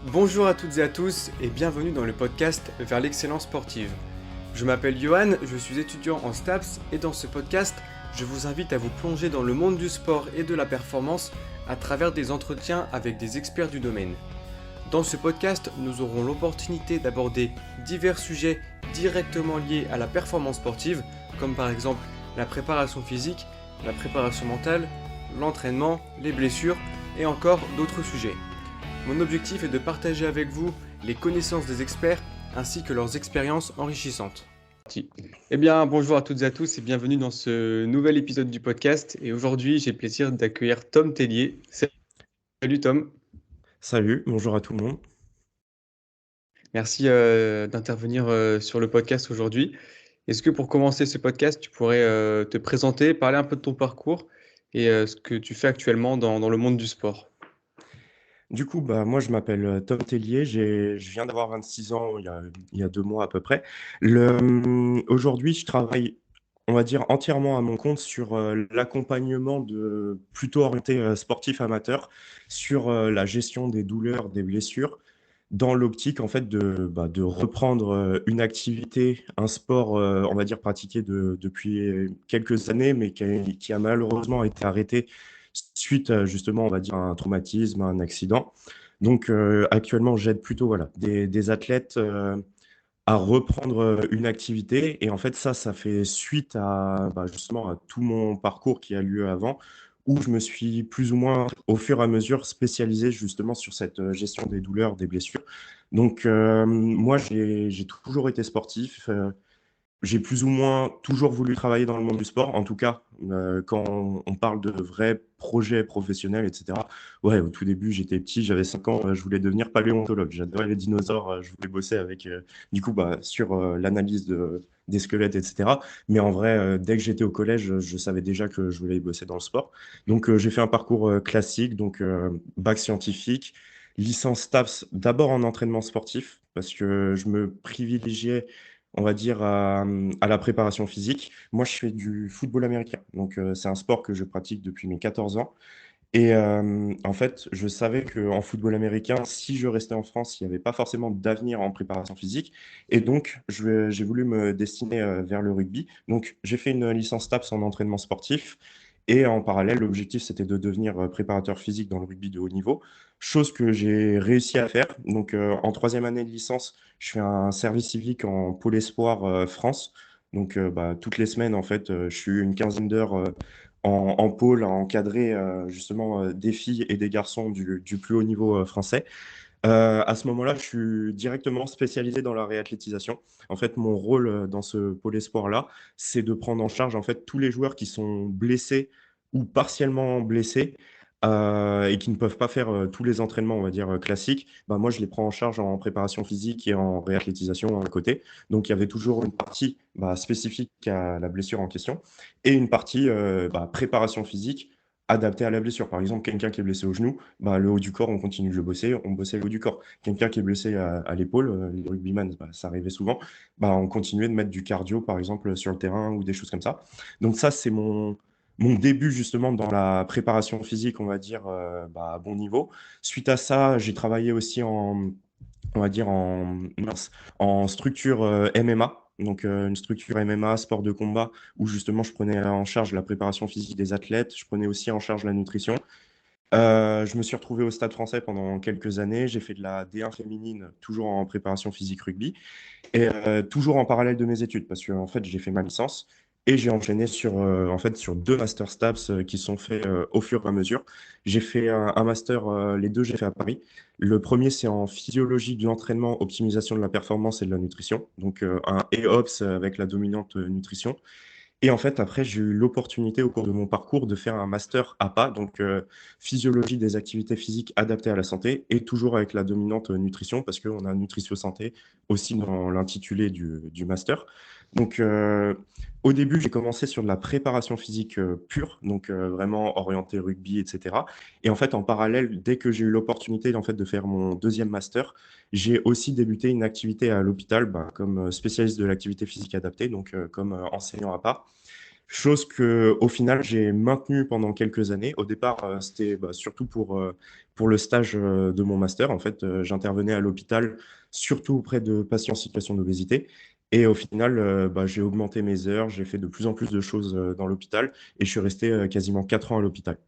Bonjour à toutes et à tous et bienvenue dans le podcast Vers l'excellence sportive. Je m'appelle Johan, je suis étudiant en STAPS et dans ce podcast, je vous invite à vous plonger dans le monde du sport et de la performance à travers des entretiens avec des experts du domaine. Dans ce podcast, nous aurons l'opportunité d'aborder divers sujets directement liés à la performance sportive, comme par exemple la préparation physique, la préparation mentale, l'entraînement, les blessures et encore d'autres sujets. Mon objectif est de partager avec vous les connaissances des experts ainsi que leurs expériences enrichissantes. Eh bien, bonjour à toutes et à tous et bienvenue dans ce nouvel épisode du podcast. Et aujourd'hui, j'ai le plaisir d'accueillir Tom Tellier. Salut Tom, Salut, bonjour à tout le monde. merci d'intervenir sur le podcast aujourd'hui. Est-ce que pour commencer ce podcast, tu pourrais te présenter, parler un peu de ton parcours et ce que tu fais actuellement dans le monde du sport? Moi, je m'appelle, Tom Tellier, je viens d'avoir 26 ans il y a 2 mois à peu près. Aujourd'hui, je travaille, on va dire, entièrement à mon compte sur, l'accompagnement de plutôt orienté, sportif amateur, sur, la gestion des douleurs, des blessures, dans l'optique, en fait, de reprendre, une activité, un sport, on va dire pratiqué depuis quelques années, mais qui a malheureusement été arrêté suite, justement, on va dire, à un traumatisme, à un accident. Actuellement, j'aide plutôt, voilà, des athlètes, à reprendre, une activité et en fait, ça fait suite à, justement, à tout mon parcours qui a lieu avant, où je me suis plus ou moins, au fur et à mesure, spécialisé justement sur cette, gestion des douleurs, des blessures. Moi, j'ai toujours été sportif, j'ai plus ou moins toujours voulu travailler dans le monde du sport. En tout cas, quand on parle de vrais projets professionnels et cetera. Ouais, au tout début, j'étais petit, j'avais 5 ans, je voulais devenir paléontologue. J'adorais les dinosaures, je voulais bosser avec, sur, l'analyse des squelettes et cetera. Mais en vrai, dès que j'étais au collège, je savais déjà que je voulais y bosser dans le sport. J'ai fait un parcours, classique, bac scientifique, licence STAPS, d'abord en entraînement sportif parce que je me privilégiais, on va dire, à la préparation physique. Moi, je fais du football américain, c'est un sport que je pratique depuis mes 14 ans en fait, je savais qu'en football américain, si je restais en France, il n'y avait pas forcément d'avenir en préparation physique j'ai voulu me destiner, vers le rugby. Donc j'ai fait une licence TAPS en entraînement sportif et en parallèle, l'objectif, c'était de devenir, préparateur physique dans le rugby de haut niveau, chose que j'ai réussi à faire. En troisième année de licence, je fais un service civique en pôle espoir, France. Toutes les semaines, en fait, je suis une quinzaine d'heures, en pôle à encadrer, justement, des filles et des garçons du plus haut niveau, français. À ce moment-là, je suis directement spécialisé dans la réathlétisation. En fait, mon rôle, dans ce pôle espoir-là, c'est de prendre en charge, en fait, tous les joueurs qui sont blessés ou partiellement blessés, et qui ne peuvent pas faire, tous les entraînements, on va dire, classiques. Moi, je les prends en charge en préparation physique et en réathlétisation à côté. Donc il y avait toujours une partie, spécifique à la blessure en question et une partie, préparation physique adaptée à la blessure. Par exemple, quelqu'un qui est blessé au genou, le haut du corps, on continue de le bosser, on bossait le haut du corps. Quelqu'un qui est blessé à l'épaule, les rugbyman, ça arrivait souvent, on continuait de mettre du cardio, par exemple, sur le terrain ou des choses comme ça. Donc ça, c'est mon début justement dans la préparation physique, on va dire, à bon niveau. Suite à ça, j'ai travaillé aussi on va dire en structure, MMA, une structure MMA, sport de combat, où justement je prenais en charge la préparation physique des athlètes, je prenais aussi en charge la nutrition. Je me suis retrouvé au Stade Français pendant quelques années. J'ai fait de la D1 féminine, toujours en préparation physique rugby toujours en parallèle de mes études parce qu'en fait, j'ai fait ma licence et j'ai enchaîné sur 2 masters STAPS, qui sont faits, au fur et à mesure. J'ai fait un master, les 2 j'ai fait à Paris. Le premier c'est en physiologie de l'entraînement, optimisation de la performance et de la nutrition, un EOPS avec la dominante, nutrition et en fait, après, j'ai eu l'opportunité au cours de mon parcours de faire un master APA, physiologie des activités physiques adaptées à la santé et toujours avec la dominante, nutrition parce qu'on a nutrition santé aussi dans l'intitulé du master. Donc, heu, Au début, j'ai commencé sur de la préparation physique, pure, vraiment orientée rugby et cetera et en fait, en parallèle, dès que j'ai eu l'opportunité, en fait, de faire mon deuxième master, j'ai aussi débuté une activité à l'hôpital, comme, spécialiste de l'activité physique adaptée, comme, enseignant à part. Chose que, au final, j'ai maintenue pendant quelques années. Au départ, c'était surtout pour le stage de mon master. En fait, j'intervenais à l'hôpital, surtout auprès de patients en situation d'obésité. Et au final, j'ai augmenté mes heures, j'ai fait de plus en plus de choses dans l'hôpital et je suis resté quasiment 4 ans à l'hôpital.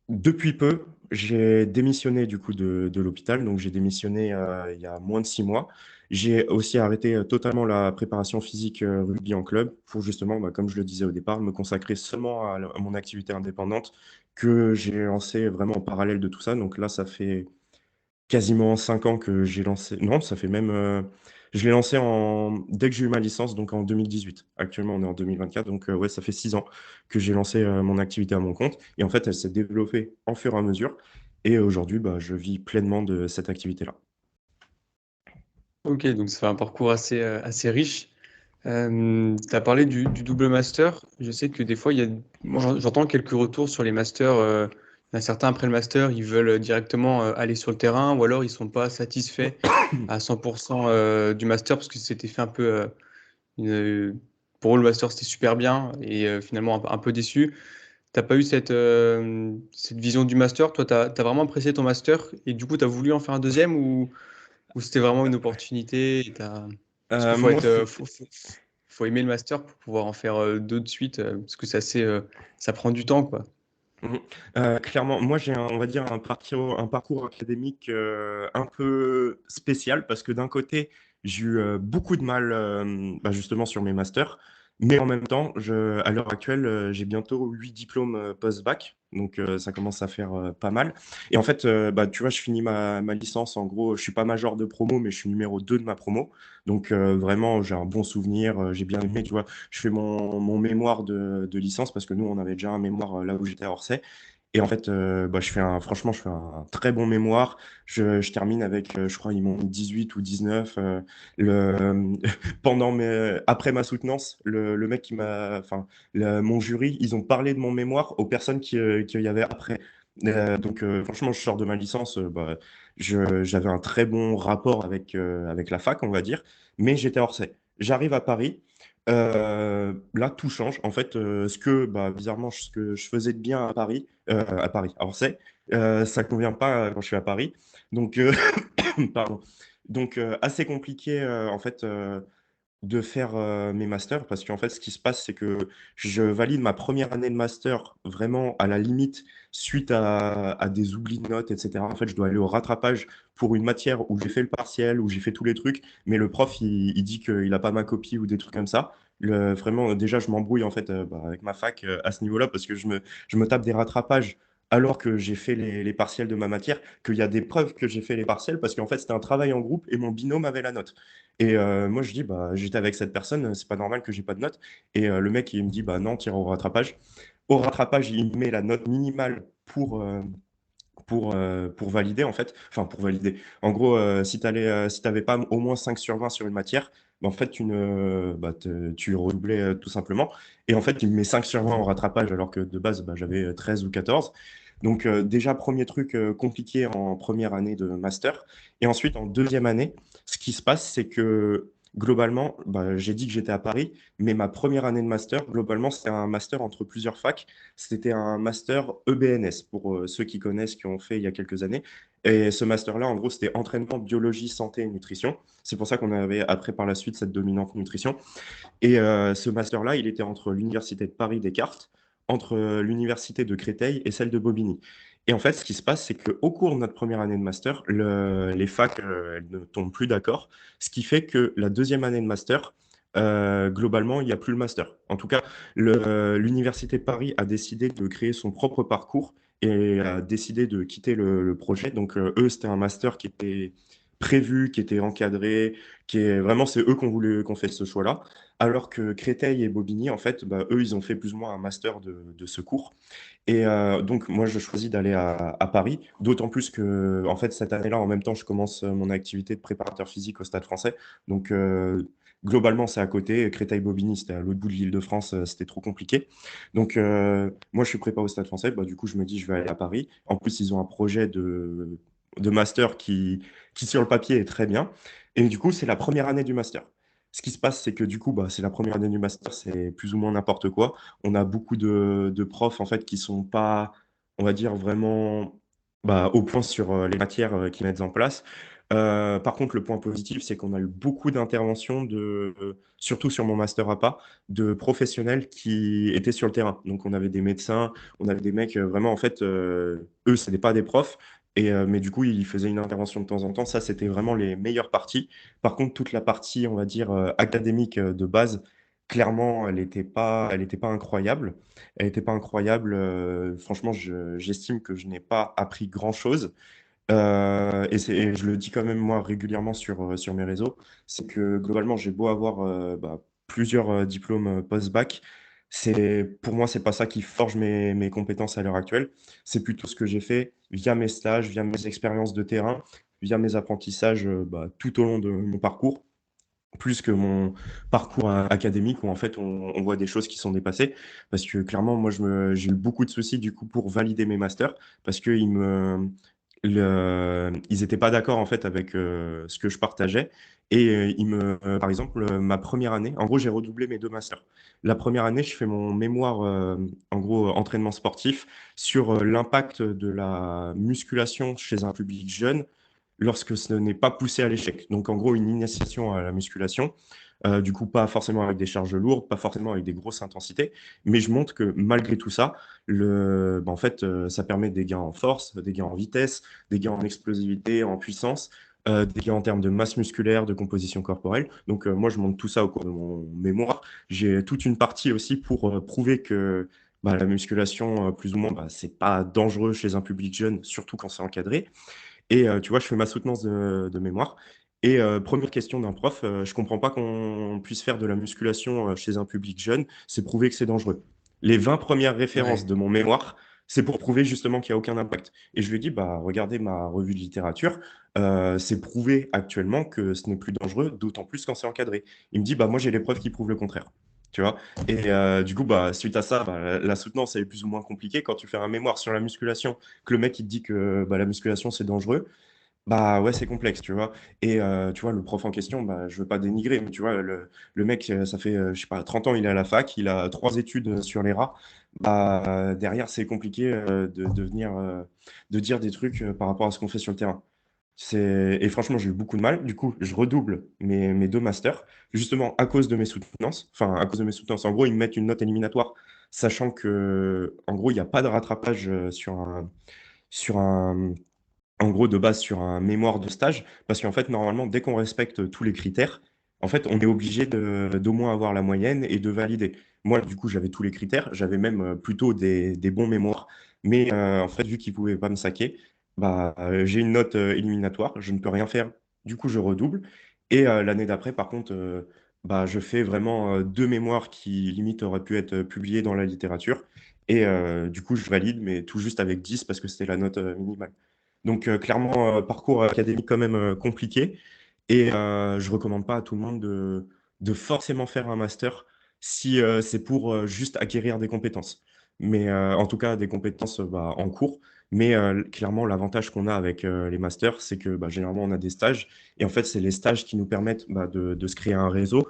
Depuis peu, j'ai démissionné du coup de l'hôpital, donc j'ai démissionné il y a moins de 6 mois. J'ai aussi arrêté totalement la préparation physique rugby en club pour justement, comme je le disais au départ, me consacrer seulement à mon activité indépendante que j'ai lancée vraiment en parallèle de tout ça. Donc là, ça fait quasiment 5 ans que j'ai lancé. Non, ça fait même. Je l'ai lancé dès que j'ai eu ma licence, donc en 2018. Actuellement, on est en 2024, donc ouais, ça fait 6 ans que j'ai lancé mon activité à mon compte. Et en fait, elle s'est développée en fur et à mesure. Et aujourd'hui, je vis pleinement de cette activité-là. Ok, donc ça fait un parcours assez riche. Tu as parlé du double master. Je sais que des fois, moi, j'entends quelques retours sur les masters. Il y en a certains, après le master, ils veulent directement aller sur le terrain ou alors ils sont pas satisfaits à 100% du master parce que c'était fait un peu. Une- pour eux, le master, c'était super bien et finalement un peu déçu. T'as pas eu cette vision du master? Toi, tu as vraiment apprécié ton master et du coup, tu as voulu en faire un deuxième ou c'était vraiment une opportunité et parce qu'il Moi, c'était. faut aimer le master pour pouvoir en faire deux de suite parce que ça prend du temps, quoi. Mhm. Clairement, moi j'ai on va dire un parcours académique un peu spécial parce que d'un côté j'ai eu beaucoup de mal justement sur mes masters, mais en même temps, à l'heure actuelle, j'ai bientôt 8 diplômes post-bac, donc ça commence à faire pas mal. Et en fait, tu vois, je finis ma licence, en gros, je suis pas major de promo, mais je suis numéro 2 de ma promo, donc vraiment j'ai un bon souvenir, j'ai bien aimé, tu vois. Je fais mon mémoire de licence parce que nous, on avait déjà un mémoire là où j'étais à Orsay. Et en fait, franchement, je fais un très bon mémoire. Je termine avec, je crois, ils m'ont mis 18 ou 19. Après ma soutenance, le mec enfin, mon jury, ils ont parlé de mon mémoire aux personnes qui y avait après. Donc, franchement, je sors de ma licence, j'avais un très bon rapport avec la fac, on va dire, mais j'étais hors Orsay. J'arrive à Paris. Là, tout change. En fait, bizarrement, ce que je faisais de bien à Paris, à Orsay, ça convient pas quand je suis à Paris. Donc, pardon. Donc, assez compliqué, en fait, de faire mes masters parce qu'en fait, ce qui se passe, c'est que je valide ma première année de master vraiment à la limite suite à des oublis de notes, etc. En fait, je dois aller au rattrapage pour une matière où j'ai fait le partiel, où j'ai fait tous les trucs, mais le prof, il dit qu'il n'a pas ma copie ou des trucs comme ça. Vraiment, déjà, je m'embrouille en fait avec ma fac à ce niveau-là parce que je me tape des rattrapages alors que j'ai fait les partiels de ma matière, qu'il y a des preuves que j'ai fait les partiels parce qu'en fait, c'était un travail en groupe et mon binôme avait la note. Et moi, je dis, j'étais avec cette personne, c'est pas normal que j'ai pas de note. Et le mec, il me dit, bah non, tire au rattrapage. Au rattrapage, il me met la note minimale pour valider, en fait. Enfin, pour valider. En gros, si t'avais pas au moins 5 sur 20 sur une matière, en fait, tu redoublais tout simplement. Et en fait, il me met 5 sur 20 en rattrapage, alors que de base, j'avais 13 ou 14. Donc, déjà, premier truc compliqué en première année de master. Et ensuite, en deuxième année, ce qui se passe, c'est que globalement, j'ai dit que j'étais à Paris, mais ma première année de master, globalement, c'était un master entre plusieurs facs. C'était un master EBNS, pour ceux qui connaissent, qui ont fait il y a quelques années. Et ce master-là, en gros, c'était entraînement, biologie, santé et nutrition. C'est pour ça qu'on avait après par la suite cette dominante nutrition. Et ce master-là, il était entre l'Université de Paris Descartes, entre l'Université de Créteil et celle de Bobigny. Et en fait, ce qui se passe, c'est qu'au cours de notre première année de master, les facs elles ne tombent plus d'accord, ce qui fait que la deuxième année de master, globalement, il n'y a plus le master. En tout cas, l'Université de Paris a décidé de créer son propre parcours et a décidé de quitter le projet. Donc, eux, c'était un master qui était prévu, qui était encadré, vraiment, c'est eux qu'on fait ce choix-là. Alors que Créteil et Bobigny, en fait, eux, ils ont fait plus ou moins un master de secours. Et donc, moi, je choisis d'aller à Paris, d'autant plus que, en fait, cette année-là, en même temps, je commence mon activité de préparateur physique au Stade français. Donc, globalement, c'est à côté. Créteil-Bobigny, c'était à l'autre bout de l'Île-de-France, c'était trop compliqué. Donc, moi, je suis prépa au Stade français. Du coup, je me dis, je vais aller à Paris. En plus, ils ont un projet de master qui, sur le papier, est très bien. Et du coup, c'est la première année du master. Ce qui se passe, c'est que du coup, bah, c'est la première année du master, c'est plus ou moins n'importe quoi. On a beaucoup de profs en fait qui sont pas, on va dire vraiment, bah, au point sur, les matières, qu'ils mettent en place. Par contre, le point positif, c'est qu'on a eu beaucoup d'interventions surtout sur mon master APA, de professionnels qui étaient sur le terrain. Donc on avait des médecins, on avait des mecs, vraiment en fait, eux, c'était pas des profs mais du coup, ils faisaient une intervention de temps en temps. Ça, c'était vraiment les meilleures parties. Par contre, toute la partie, on va dire, académique, de base, clairement, elle était pas incroyable. Elle était pas incroyable, franchement, j'estime que je n'ai pas appris grand-chose. Et je le dis quand même moi régulièrement sur mes réseaux, c'est que globalement, j'ai beau avoir, bah, plusieurs, diplômes, post-bac, pour moi, c'est pas ça qui forge mes compétences à l'heure actuelle. C'est plutôt ce que j'ai fait via mes stages, via mes expériences de terrain, via mes apprentissages, bah, tout au long de mon parcours, plus que mon parcours académique où en fait on voit des choses qui sont dépassées. Parce que clairement, moi, j'ai eu beaucoup de soucis du coup pour valider mes masters parce ils n'étaient pas d'accord en fait avec ce que je partageais. Par exemple, ma première année, en gros, j'ai redoublé mes deux masters. La première année, je fais mon mémoire, en gros, entraînement sportif sur l'impact de la musculation chez un public jeune lorsque ce n'est pas poussé à l'échec. Donc en gros, une initiation à la musculation, du coup pas forcément avec des charges lourdes, pas forcément avec des grosses intensités, mais je montre que malgré tout ça, en fait, ça permet des gains en force, des gains en vitesse, des gains en explosivité, en puissance, des gains en termes de masse musculaire, de composition corporelle. Donc moi, je montre tout ça au cours de mon mémoire. J'ai toute une partie aussi pour prouver que la musculation, plus ou moins, c'est pas dangereux chez un public jeune, surtout quand c'est encadré. Tu vois, je fais ma soutenance de mémoire et 1re question d'un prof: «Je comprends pas qu'on puisse faire de la musculation, chez un public jeune, c'est prouvé que c'est dangereux». Les 20 premières références Ouais. de mon mémoire, c'est pour prouver justement qu'il y a aucun impact et je lui ai dit: «Bah, regardez ma revue de littérature, c'est prouvé actuellement que ce n'est plus dangereux, d'autant plus quand c'est encadré». Il me dit: «Bah, moi j'ai les preuves qui prouvent le contraire». Tu vois? Du coup, suite à ça, la soutenance, elle est plus ou moins compliquée. Quand tu fais un mémoire sur la musculation, que le mec il te dit que, la musculation c'est dangereux, bah, ouais, c'est complexe, tu vois? Tu vois, le prof en question, je veux pas dénigrer, mais tu vois, le mec, ça fait, je sais pas, 30 ans, il est à la fac, il a 3 études, sur les rats. Derrière, c'est compliqué, de venir, de dire des trucs, par rapport à ce qu'on fait sur le terrain. Et franchement, j'ai eu beaucoup de mal. Du coup, je redouble mes 2 masters, justement à cause de mes soutenances. Enfin, à cause de mes soutenances. En gros, ils me mettent une note éliminatoire, sachant que en gros, il y a pas de rattrapage, sur un en gros, de base, sur un mémoire de stage, parce qu'en fait, normalement, dès qu'on respecte tous les critères, en fait, on est obligé d'au moins avoir la moyenne et de valider. Moi, du coup, j'avais tous les critères, j'avais même, plutôt des bons mémoires, mais en fait, vu qu'ils pouvaient pas me saquer, j'ai une note, éliminatoire, je ne peux rien faire. Du coup, je redouble l'année d'après, par contre, je fais vraiment, 2 mémoires qui, limite, auraient pu être, publiés dans la littérature du coup, je valide, mais tout juste avec 10 parce que c'était la note, minimale. Donc clairement, parcours académique quand même, compliqué je recommande pas à tout le monde de forcément faire un master si, c'est pour, juste acquérir des compétences. Mais en tout cas des compétences, en cours. Mais clairement l'avantage qu'on a avec, les masters, c'est que, généralement on a des stages et en fait, c'est les stages qui nous permettent, de se créer un réseau,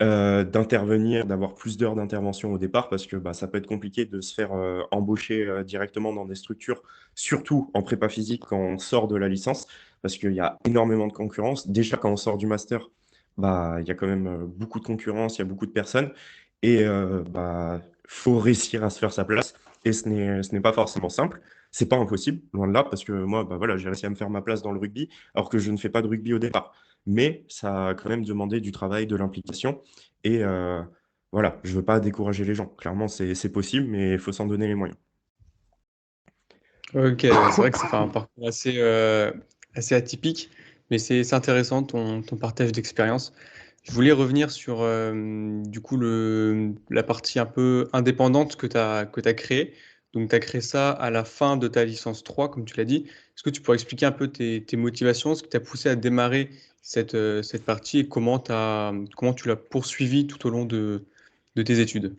d'intervenir, d'avoir plus d'heures d'intervention au départ parce que, ça peut être compliqué de se faire, embaucher, directement dans des structures, surtout en prépa physique quand on sort de la licence, parce qu'il y a énormément de concurrence. Déjà quand on sort du master, il y a quand même, beaucoup de concurrence, il y a beaucoup de personnes faut réussir à se faire sa place et ce n'est pas forcément simple. C'est pas impossible, loin de là, parce que moi, voilà, j'ai réussi à me faire ma place dans le rugby alors que je ne fais pas de rugby au départ. Mais ça a quand même demandé du travail, de l'implication et voilà, je veux pas décourager les gens. Clairement, c'est possible, mais il faut s'en donner les moyens. OK, ouais, c'est vrai que c'est enfin, un parcours assez atypique, mais c'est intéressant ton partage d'expérience. Je voulais revenir sur, du coup, la partie un peu indépendante que tu as créée. Donc tu as créé ça à la fin de ta licence 3, comme tu l'as dit. Est-ce que tu pourrais expliquer un peu tes motivations, ce qui t'a poussé à démarrer cette partie et comment tu l'as poursuivie tout au long de tes études?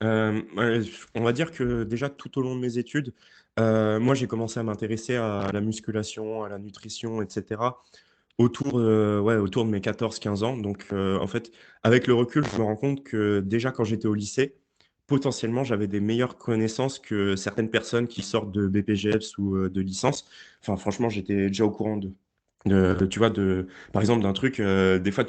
Ouais, on va dire que déjà tout au long de mes études, moi j'ai commencé à m'intéresser à la musculation, à la nutrition et cetera, autour de mes 14-15 ans. Donc, en fait, avec le recul, je me rends compte que déjà quand j'étais au lycée, potentiellement, j'avais des meilleures connaissances que certaines personnes qui sortent de BPGEPS ou, de licence. Enfin, franchement, j'étais déjà au courant tu vois, par exemple, d'un truc, des fois,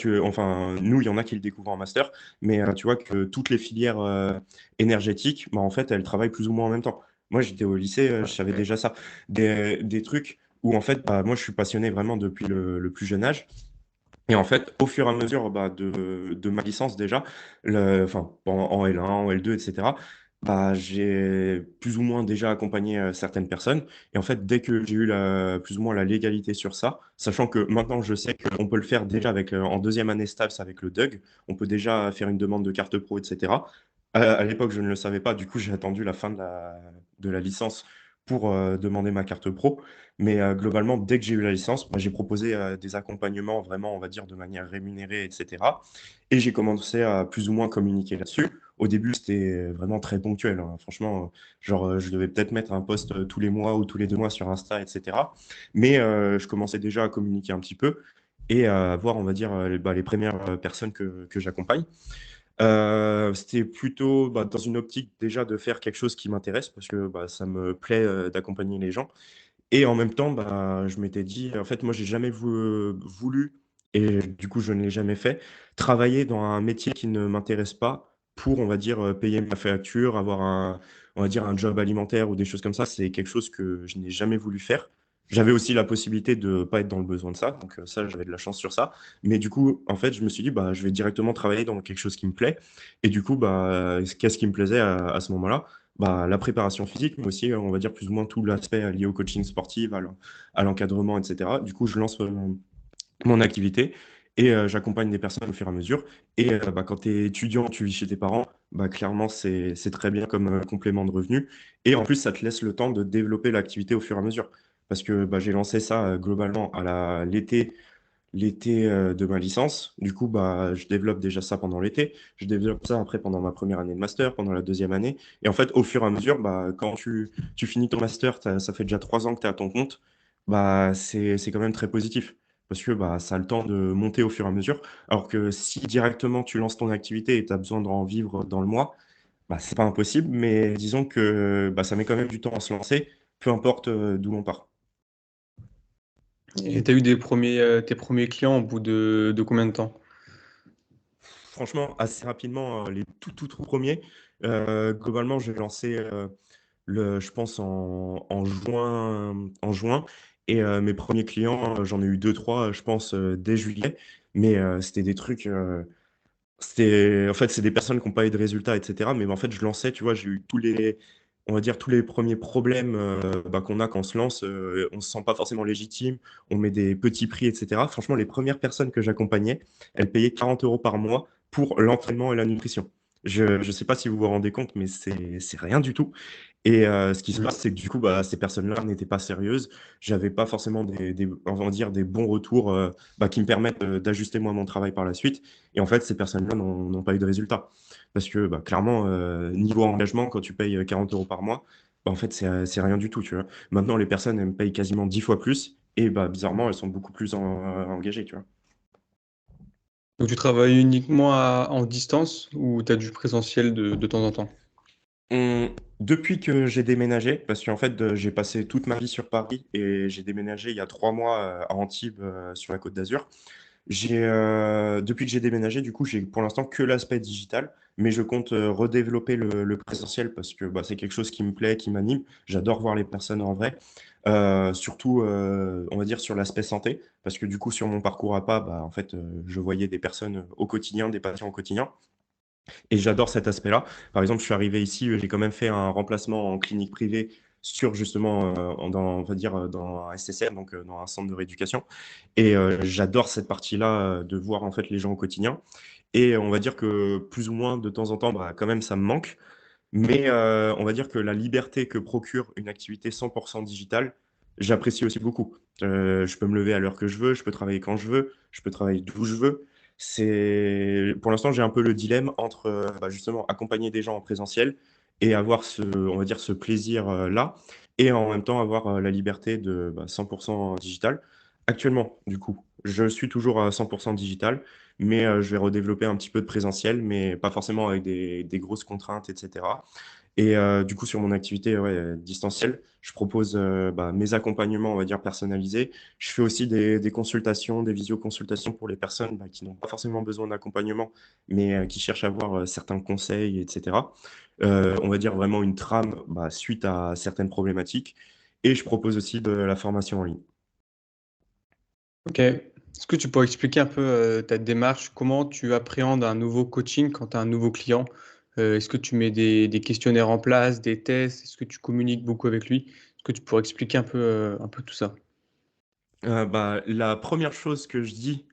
nous, il y en a qui le découvrent en master, mais, tu vois que toutes les filières, énergétiques, bah, en fait, elles travaillent plus ou moins en même temps. Moi, j'étais au lycée, je savais déjà ça. Des trucs où, en fait, bah, moi, je suis passionné vraiment depuis le plus jeune âge. Et en fait, au fur et à mesure, bah, de ma licence déjà, enfin, en L1, en L2, et cetera, bah, j'ai plus ou moins déjà accompagné, certaines personnes. Et en fait, dès que j'ai eu plus ou moins la légalité sur ça, sachant que maintenant je sais qu'on peut le faire déjà en deuxième année STAPS avec le DUG, on peut déjà faire une demande de carte pro, et cetera. À l'époque, je ne le savais pas, du coup, j'ai attendu la fin de la licence pour, demander ma carte pro. Mais, globalement, dès que j'ai eu la licence, bah, j'ai proposé, des accompagnements vraiment, on va dire, de manière rémunérée, et cetera. Et j'ai commencé à plus ou moins communiquer là-dessus. Au début, c'était vraiment très ponctuel, hein. Franchement, genre, je devais peut-être mettre un post, tous les mois ou tous les 2 mois sur Insta, et cetera. Mais, je commençais déjà à communiquer un petit peu et à voir, on va dire, les 1res, personnes que j'accompagne. C'était plutôt, bah, dans une optique déjà de faire quelque chose qui m'intéresse parce que, bah, ça me plaît, d'accompagner les gens et en même temps, bah, je m'étais dit en fait, moi, j'ai jamais voulu et du coup, je ne l'ai jamais fait, travailler dans un métier qui ne m'intéresse pas pour, on va dire, payer ma facture, avoir on va dire, un job alimentaire ou des choses comme ça. C'est quelque chose que je n'ai jamais voulu faire. J'avais aussi la possibilité de pas être dans le besoin de ça, donc ça, j'avais de la chance sur ça. Mais du coup, en fait, je me suis dit: «Bah, je vais directement travailler dans quelque chose qui me plaît» et du coup, bah, qu'est-ce qui me plaisait à ce moment-là? Bah, la préparation physique, mais aussi, on va dire plus ou moins tout l'aspect, lié au coaching sportif, à l'encadrement, et cetera. Du coup, je lance, mon activité et j'accompagne des personnes au fur et à mesure et bah, quand tu es étudiant, tu vis chez tes parents, bah, clairement, c'est très bien comme, complément de revenu et en plus, ça te laisse le temps de développer l'activité au fur et à mesure. Parce que, bah, j'ai lancé ça, globalement l'été, de ma licence. Du coup, bah, je développe déjà ça pendant l'été. Je développe ça après pendant ma première année de master, pendant la deuxième année. Et en fait, au fur et à mesure, bah, quand tu finis ton master, ça fait déjà 3 ans que tu es à ton compte, bah, c'est quand même très positif. Parce que bah, ça a le temps de monter au fur et à mesure. Alors que si directement tu lances ton activité et tu as besoin d'en vivre dans le mois, bah, c'est pas impossible, mais disons que bah, ça met quand même du temps à se lancer, peu importe d'où l'on part. Et tu as eu tes premiers clients au bout de combien de temps? Franchement, assez rapidement, les tout premiers. Globalement, j'ai lancé, je pense en juin et mes premiers clients, j'en ai eu deux trois je pense, dès juillet. Mais, c'était des trucs, en fait, c'est des personnes qui ont pas eu de résultats et cetera. Mais en fait, je lançais, tu vois? J'ai eu on va dire tous les premiers problèmes, bah, qu'on a quand on se lance, on se sent pas forcément légitime, on met des petits prix et cetera. Franchement, les premières personnes que j'accompagnais, elles payaient 40 € par mois pour l'entraînement et la nutrition. Je sais pas si vous vous rendez compte, mais c'est rien du tout. Et ce qui se Mmh. passe, c'est que du coup, bah, ces personnes-là n'étaient pas sérieuses. J'avais pas forcément on va dire des bons retours, bah, qui me permettent, d'ajuster moi mon travail par la suite. Et en fait, ces personnes-là n'ont pas eu de résultat. Parce que, bah, clairement, niveau engagement, quand tu payes, 40 € par mois, bah, en fait, c'est rien du tout, tu vois? Maintenant, les personnes, elles me payent quasiment 10 fois plus et bah, bizarrement, elles sont beaucoup plus engagées, tu vois? Donc tu travailles uniquement en distance ou tu as du présentiel de temps en temps? Mmh, depuis que j'ai déménagé, parce qu'en fait, j'ai passé toute ma vie sur Paris et j'ai déménagé il y a 3 mois, à Antibes, sur la Côte d'Azur. Depuis que j'ai déménagé, du coup, j'ai pour l'instant que l'aspect digital, mais je compte, redévelopper le présentiel parce que, bah, c'est quelque chose qui me plaît, qui m'anime. J'adore voir les personnes en vrai, surtout, on va dire sur l'aspect santé, parce que du coup, sur mon parcours à pas, bah, en fait, je voyais des personnes, au quotidien, des patients au quotidien et j'adore cet aspect-là. Par exemple, je suis arrivé ici, j'ai quand même fait un remplacement en clinique privée sur justement, on va dire, dans un SSR, donc dans un centre de rééducation et j'adore cette partie-là, de voir en fait les gens au quotidien et on va dire que plus ou moins de temps en temps, bah, quand même ça me manque, mais on va dire que la liberté que procure une activité 100 digitale, j'apprécie aussi beaucoup. Je peux me lever à l'heure que je veux, je peux travailler quand je veux, je peux travailler d'où je veux. Pour l'instant, j'ai un peu le dilemme entre, bah, justement accompagner des gens en présentiel et avoir on va dire ce plaisir, là et en même temps avoir, la liberté de, bah, 100 digital. Actuellement, du coup, je suis toujours à 100% digital, mais je vais redévelopper un petit peu de présentiel, mais pas forcément avec des grosses contraintes, etc. Et du coup, sur mon activité, ouais, distancielle, je propose mes accompagnements, on va dire, personnalisés. Je fais aussi des consultations, des visioconsultations pour les personnes qui n'ont pas forcément besoin d'accompagnement, mais qui cherchent à avoir certains conseils, etc. On va dire vraiment une trame suite à certaines problématiques. Et je propose aussi de la formation en ligne. Ok. Est-ce que tu pourrais expliquer un peu ta démarche? Comment tu appréhendes un nouveau coaching quand tu as un nouveau client? Est-ce que tu mets des questionnaires en place, des tests? Est-ce que tu communiques beaucoup avec lui? Est-ce que tu pourrais expliquer un peu tout ça? La première chose que je dis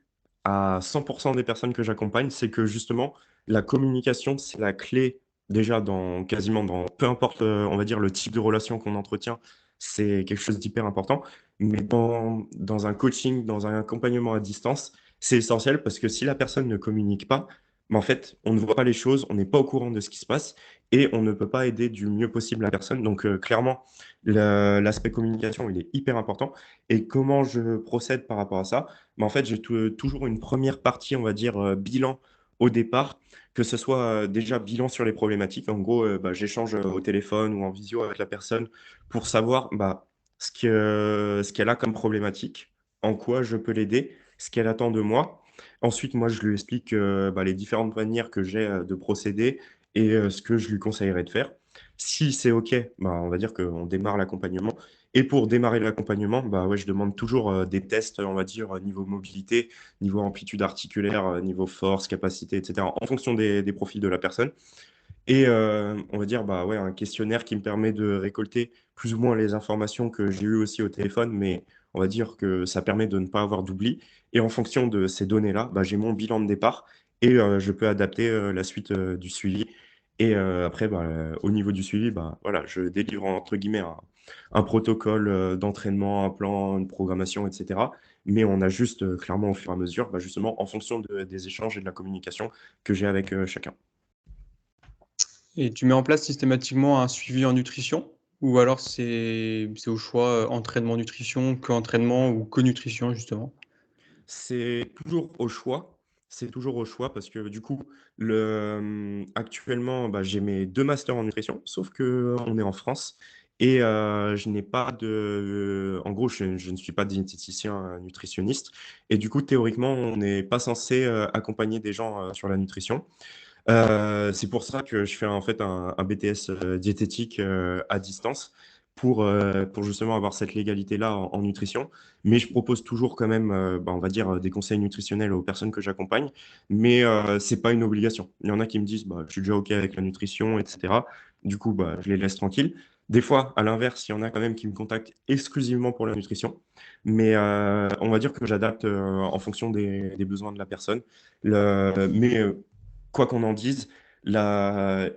à 100% des personnes que j'accompagne, c'est que justement, la communication, c'est la clé déjà dans quasiment dans peu importe, on va dire le type de relation qu'on entretient, c'est quelque chose d'hyper important. Mais dans un coaching, dans un accompagnement à distance, c'est essentiel parce que si la personne ne communique pas, en fait, on ne voit pas les choses, on n'est pas au courant de ce qui se passe et on ne peut pas aider du mieux possible la personne. Donc, clairement, l'aspect communication, il est hyper important. Et comment je procède par rapport à ça? En fait, j'ai toujours une première partie, on va dire, bilan au départ, que ce soit, déjà bilan sur les problématiques. En gros, j'échange, au téléphone ou en visio avec la personne pour savoir, ce qu'elle a comme problématique, en quoi je peux l'aider, ce qu'elle attend de moi. Ensuite, moi, je lui explique, les différentes manières que j'ai, de procéder et ce que je lui conseillerais de faire. Si c'est OK, on va dire qu'on démarre l'accompagnement et pour démarrer l'accompagnement, ouais, je demande toujours, des tests, on va dire, niveau mobilité, niveau amplitude articulaire, niveau force, capacité et cetera, en fonction des profils de la personne et on va dire, ouais, un questionnaire qui me permet de récolter plus ou moins les informations que j'ai eues aussi au téléphone, mais on va dire que ça permet de ne pas avoir d'oubli et en fonction de ces données-là, j'ai mon bilan de départ et je peux adapter, la suite, du suivi et après, au niveau du suivi, voilà, je délivre entre guillemets un protocole, d'entraînement, un plan, une programmation et cetera. Mais on ajuste, clairement au fur et à mesure, justement en fonction des échanges et de la communication que j'ai avec, chacun. Et tu mets en place systématiquement un suivi en nutrition? Ou alors c'est au choix, entraînement nutrition, que-entraînement ou que-nutrition justement? C'est toujours au choix. C'est toujours au choix parce que du coup, actuellement, j'ai mes 2 masters en nutrition, sauf qu'on est en France et je n'ai pas de en gros, je ne suis pas diététicien, nutritionniste et du coup, théoriquement, on n'est pas censé, accompagner des gens, sur la nutrition. C'est pour ça que je fais en fait un BTS, diététique, à distance pour justement avoir cette légalité-là en nutrition. Mais je propose toujours quand même, on va dire, des conseils nutritionnels aux personnes que j'accompagne, mais c'est pas une obligation. Il y en a qui me disent: «Je suis déjà OK avec la nutrition» et cetera. Du coup, je les laisse tranquilles. Des fois, à l'inverse, il y en a quand même qui me contactent exclusivement pour la nutrition, mais on va dire que j'adapte, en fonction des besoins de la personne. Mais quoi qu'on en dise, la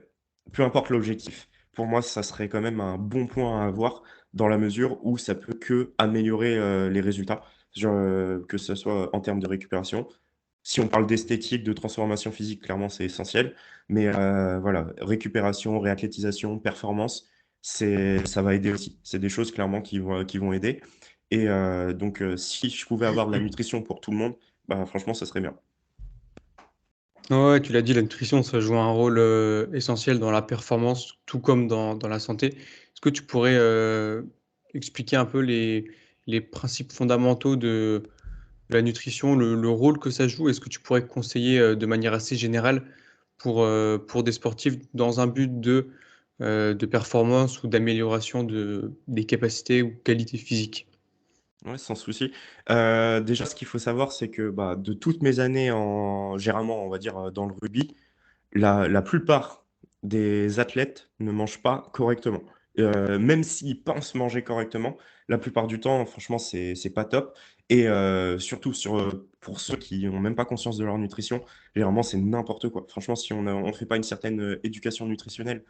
peu importe l'objectif, pour moi, ça serait quand même un bon point à avoir dans la mesure où ça peut qu'améliorer, les résultats, genre, que ce soit en termes de récupération. Si on parle d'esthétique, de transformation physique, clairement, c'est essentiel, mais voilà, récupération, réathlétisation, performance, ça va aider aussi. C'est des choses clairement qui vont aider et donc si je pouvais avoir de la nutrition pour tout le monde, franchement, ça serait bien. Ouais, tu l'as dit, la nutrition, ça joue un rôle, essentiel dans la performance, tout comme dans la santé. Est-ce que tu pourrais, expliquer un peu les principes fondamentaux de la nutrition, le rôle que ça joue? Est-ce que tu pourrais conseiller, de manière assez générale pour des sportifs dans un but de performance ou d'amélioration des capacités ou qualités physiques? Ouais, sans souci. Déjà, ce qu'il faut savoir, c'est que, de toutes mes années généralement, on va dire, dans le rugby, la plupart des athlètes ne mangent pas correctement. Même s'ils pensent manger correctement, la plupart du temps, franchement, c'est pas top et surtout pour ceux qui ont même pas conscience de leur nutrition, généralement, c'est n'importe quoi. Franchement, si on fait pas une certaine, éducation nutritionnelle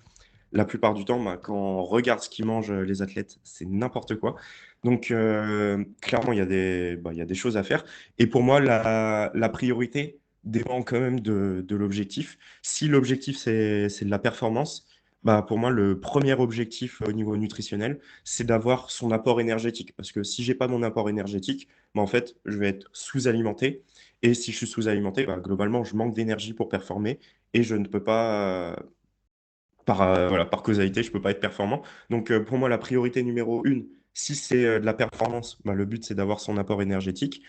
la plupart du temps, quand on regarde ce qu'ils mangent, les athlètes, c'est n'importe quoi. Donc clairement, il y a des choses à faire et pour moi, la priorité dépend quand même de l'objectif. Si l'objectif, c'est de la performance, Bah, pour moi, le premier objectif au niveau nutritionnel, c'est d'avoir son apport énergétique. Parce que si j'ai pas mon apport énergétique, bah, en fait, je vais être sous-alimenté et si je suis sous-alimenté, bah, globalement, je manque d'énergie pour performer et je ne peux pas, voilà, par causalité, je peux pas être performant. Donc, pour moi, la priorité numéro 1, si c'est, de la performance, bah, le but, c'est d'avoir son apport énergétique.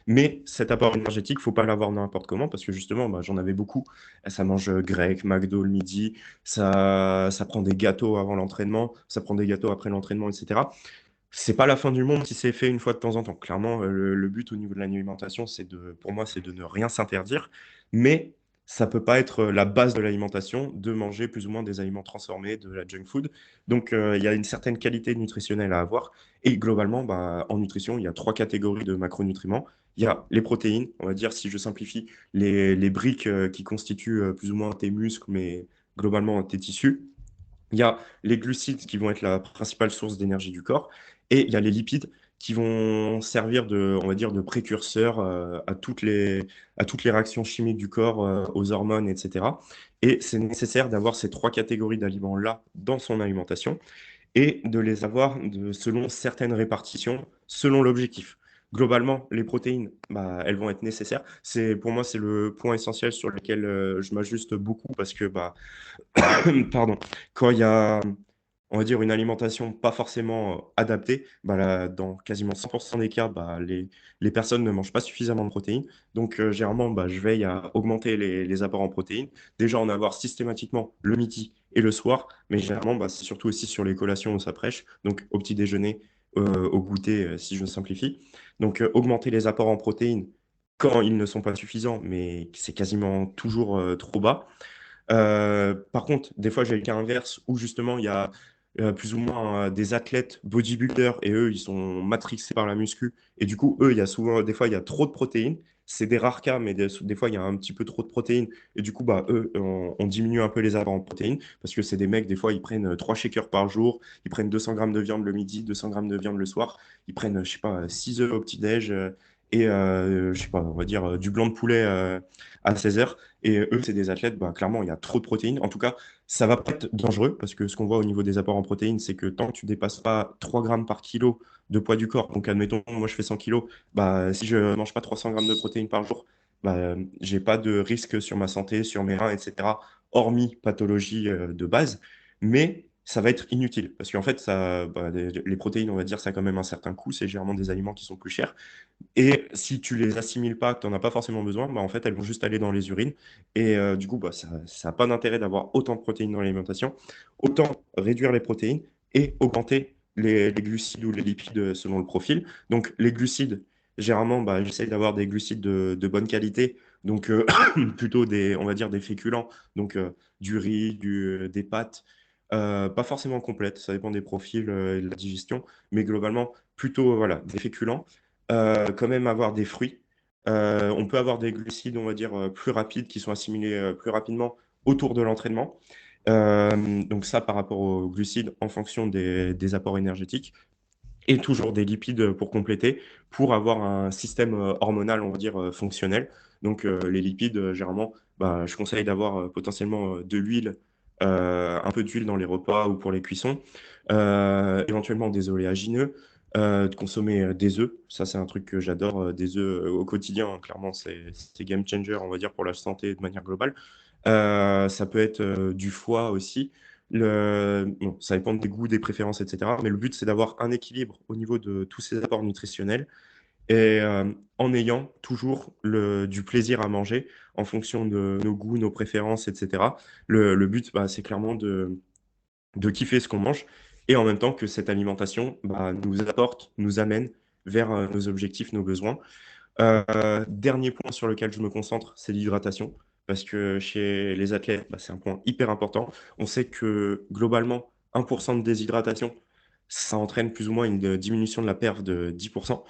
Mais cet apport énergétique, faut pas l'avoir n'importe comment parce que justement, bah, j'en avais beaucoup. Ça mange, grec, McDo le midi, ça prend des gâteaux avant l'entraînement, ça prend des gâteaux après l'entraînement et cetera. C'est pas la fin du monde si c'est fait une fois de temps en temps. Clairement, le but au niveau de l'alimentation, c'est de pour moi, c'est de ne rien s'interdire, mais ça peut pas être, la base de l'alimentation de manger plus ou moins des aliments transformés, de la junk food. Donc, il y a une certaine qualité nutritionnelle à avoir et globalement, bah, en nutrition, il y a 3 catégories de macronutriments. Il y a les protéines, on va dire, si je simplifie, les briques, qui constituent, plus ou moins tes muscles, mais globalement tes tissus. Il y a les glucides qui vont être la principale source d'énergie du corps et il y a les lipides qui vont servir de, on va dire, de précurseurs, à toutes les réactions chimiques du corps, aux hormones et cetera et c'est nécessaire d'avoir ces 3 catégories d'aliments-là dans son alimentation et de les avoir selon certaines répartitions, selon l'objectif. Globalement, les protéines, bah, elles vont être nécessaires. Pour moi, c'est le point essentiel sur lequel, je m'ajuste beaucoup parce que, bah, pardon, quand il y a, on va dire, une alimentation pas forcément, adaptée, bah, là, dans quasiment 100 des cas, bah, les personnes ne mangent pas suffisamment de protéines. Donc, généralement, bah, je veille à augmenter les apports en protéines. Déjà, en avoir systématiquement le midi et le soir, mais généralement, bah, c'est surtout aussi sur les collations où ça prêche, donc au petit déjeuner, au goûter, si je simplifie. Donc, augmenter les apports en protéines quand ils ne sont pas suffisants, mais c'est quasiment toujours, trop bas. Par contre, des fois, j'ai le cas inverse où justement il y a, plus ou moins, des athlètes bodybuilders et eux, ils sont matrixés par la muscu et du coup, eux, il y a souvent des fois, il y a trop de protéines. C'est des rares cas, mais des fois, il y a un petit peu trop de protéines et du coup, bah, eux, on diminue un peu les apports en protéines parce que c'est des mecs, des fois, ils prennent, 3 shakers par jour, ils prennent 200 grammes de viande le midi, 200 grammes de viande le soir. Ils prennent, je sais pas, 6 œufs au petit-déj, et je sais pas, on va dire, du blanc de poulet, à 16 heures. Et eux, c'est des athlètes, bah, clairement, il y a trop de protéines. En tout cas, ça va pas être dangereux parce que ce qu'on voit au niveau des apports en protéines, c'est que tant que tu dépasses pas 3 grammes par kilo de poids du corps, donc admettons, moi je fais 100 kilos, bah, si je mange pas 300 grammes de protéines par jour, bah, j'ai pas de risque sur ma santé, sur mes reins, etc., hormis pathologie de base. Mais ça va être inutile parce qu'en fait, bah, les protéines, on va dire, ça a quand même un certain coût. C'est généralement des aliments qui sont plus chers. Et si tu les assimiles pas, que tu en as pas forcément besoin, bah, en fait, elles vont juste aller dans les urines et du coup, bah, ça a pas d'intérêt d'avoir autant de protéines dans l'alimentation. Autant réduire les protéines et augmenter les glucides ou les lipides, selon le profil. Donc les glucides, généralement, bah, j'essaye d'avoir des glucides de bonne qualité, donc plutôt des, on va dire, des féculents, donc du riz, des pâtes, pas forcément complètes, ça dépend des profils, et de la digestion, mais globalement, plutôt, voilà, des féculents. Quand même avoir des fruits. On peut avoir des glucides, on va dire, plus rapides qui sont assimilés, plus rapidement autour de l'entraînement. Donc ça par rapport aux glucides en fonction des apports énergétiques et toujours des lipides, pour compléter, pour avoir un système, hormonal, on va dire, fonctionnel. Donc les lipides, généralement, bah, je conseille d'avoir, potentiellement, de l'huile, un peu d'huile dans les repas ou pour les cuissons, éventuellement des oléagineux, de consommer, des œufs. Ça, c'est un truc que j'adore, des œufs, au quotidien, hein. Clairement, c'est game changer, on va dire, pour la santé de manière globale. Ça peut être, du foie aussi. Bon, ça dépend des goûts, des préférences et cetera, mais le but, c'est d'avoir un équilibre au niveau de tous ces apports nutritionnels et en ayant toujours du plaisir à manger en fonction de nos goûts, nos préférences et cetera. Le but, bah, c'est clairement de kiffer ce qu'on mange et en même temps que cette alimentation, bah, nous apporte, nous amène vers, nos objectifs, nos besoins. Dernier point sur lequel je me concentre, c'est l'hydratation. Parce que chez les athlètes, bah, c'est un point hyper important. On sait que globalement, 1% de déshydratation, ça entraîne plus ou moins une diminution de la perf de 10%.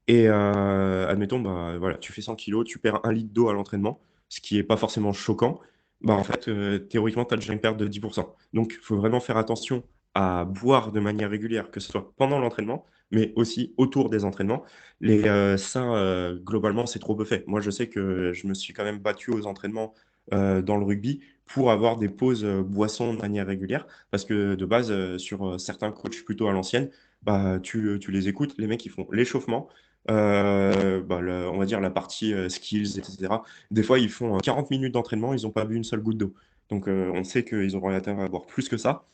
Et admettons, bah, voilà, tu fais 100 kilos, tu perds 1 litre d'eau à l'entraînement, ce qui est pas forcément choquant. Bah, en fait, théoriquement, tu as déjà une perte de 10%. Donc, il faut vraiment faire attention à boire de manière régulière, que ce soit pendant l'entraînement, mais aussi autour des entraînements. Ça, globalement, c'est trop peu fait. Moi, je sais que je me suis quand même battu aux entraînements, dans le rugby pour avoir des pauses boissons de manière régulière. Parce que de base, sur certains coachs plutôt à l'ancienne, bah, tu les écoutes, les mecs, ils font l'échauffement, bah, on va dire la partie skills, etc. Des fois, ils font 40 minutes d'entraînement, ils n'ont pas bu une seule goutte d'eau. Donc, on sait qu'ils auront intérêt à boire plus que ça.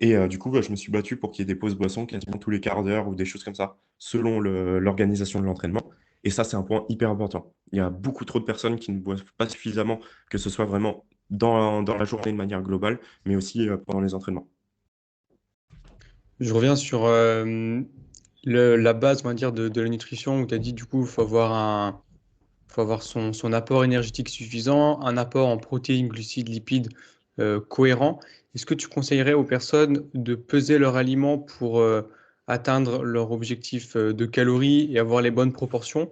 Et du coup, bah, je me suis battu pour qu'il y ait des pauses boissons quasiment tous les quarts d'heure ou des choses comme ça, selon l'organisation de l'entraînement. Et ça, c'est un point hyper important. Il y a beaucoup trop de personnes qui ne boivent pas suffisamment, que ce soit vraiment dans la journée de manière globale, mais aussi pendant les entraînements. Je reviens sur la base, on va dire, de la nutrition où tu as dit, du coup, faut avoir son apport énergétique suffisant, un apport en protéines, glucides, lipides cohérent. Est-ce que tu conseillerais aux personnes de peser leur aliment pour atteindre leur objectif de calories et avoir les bonnes proportions?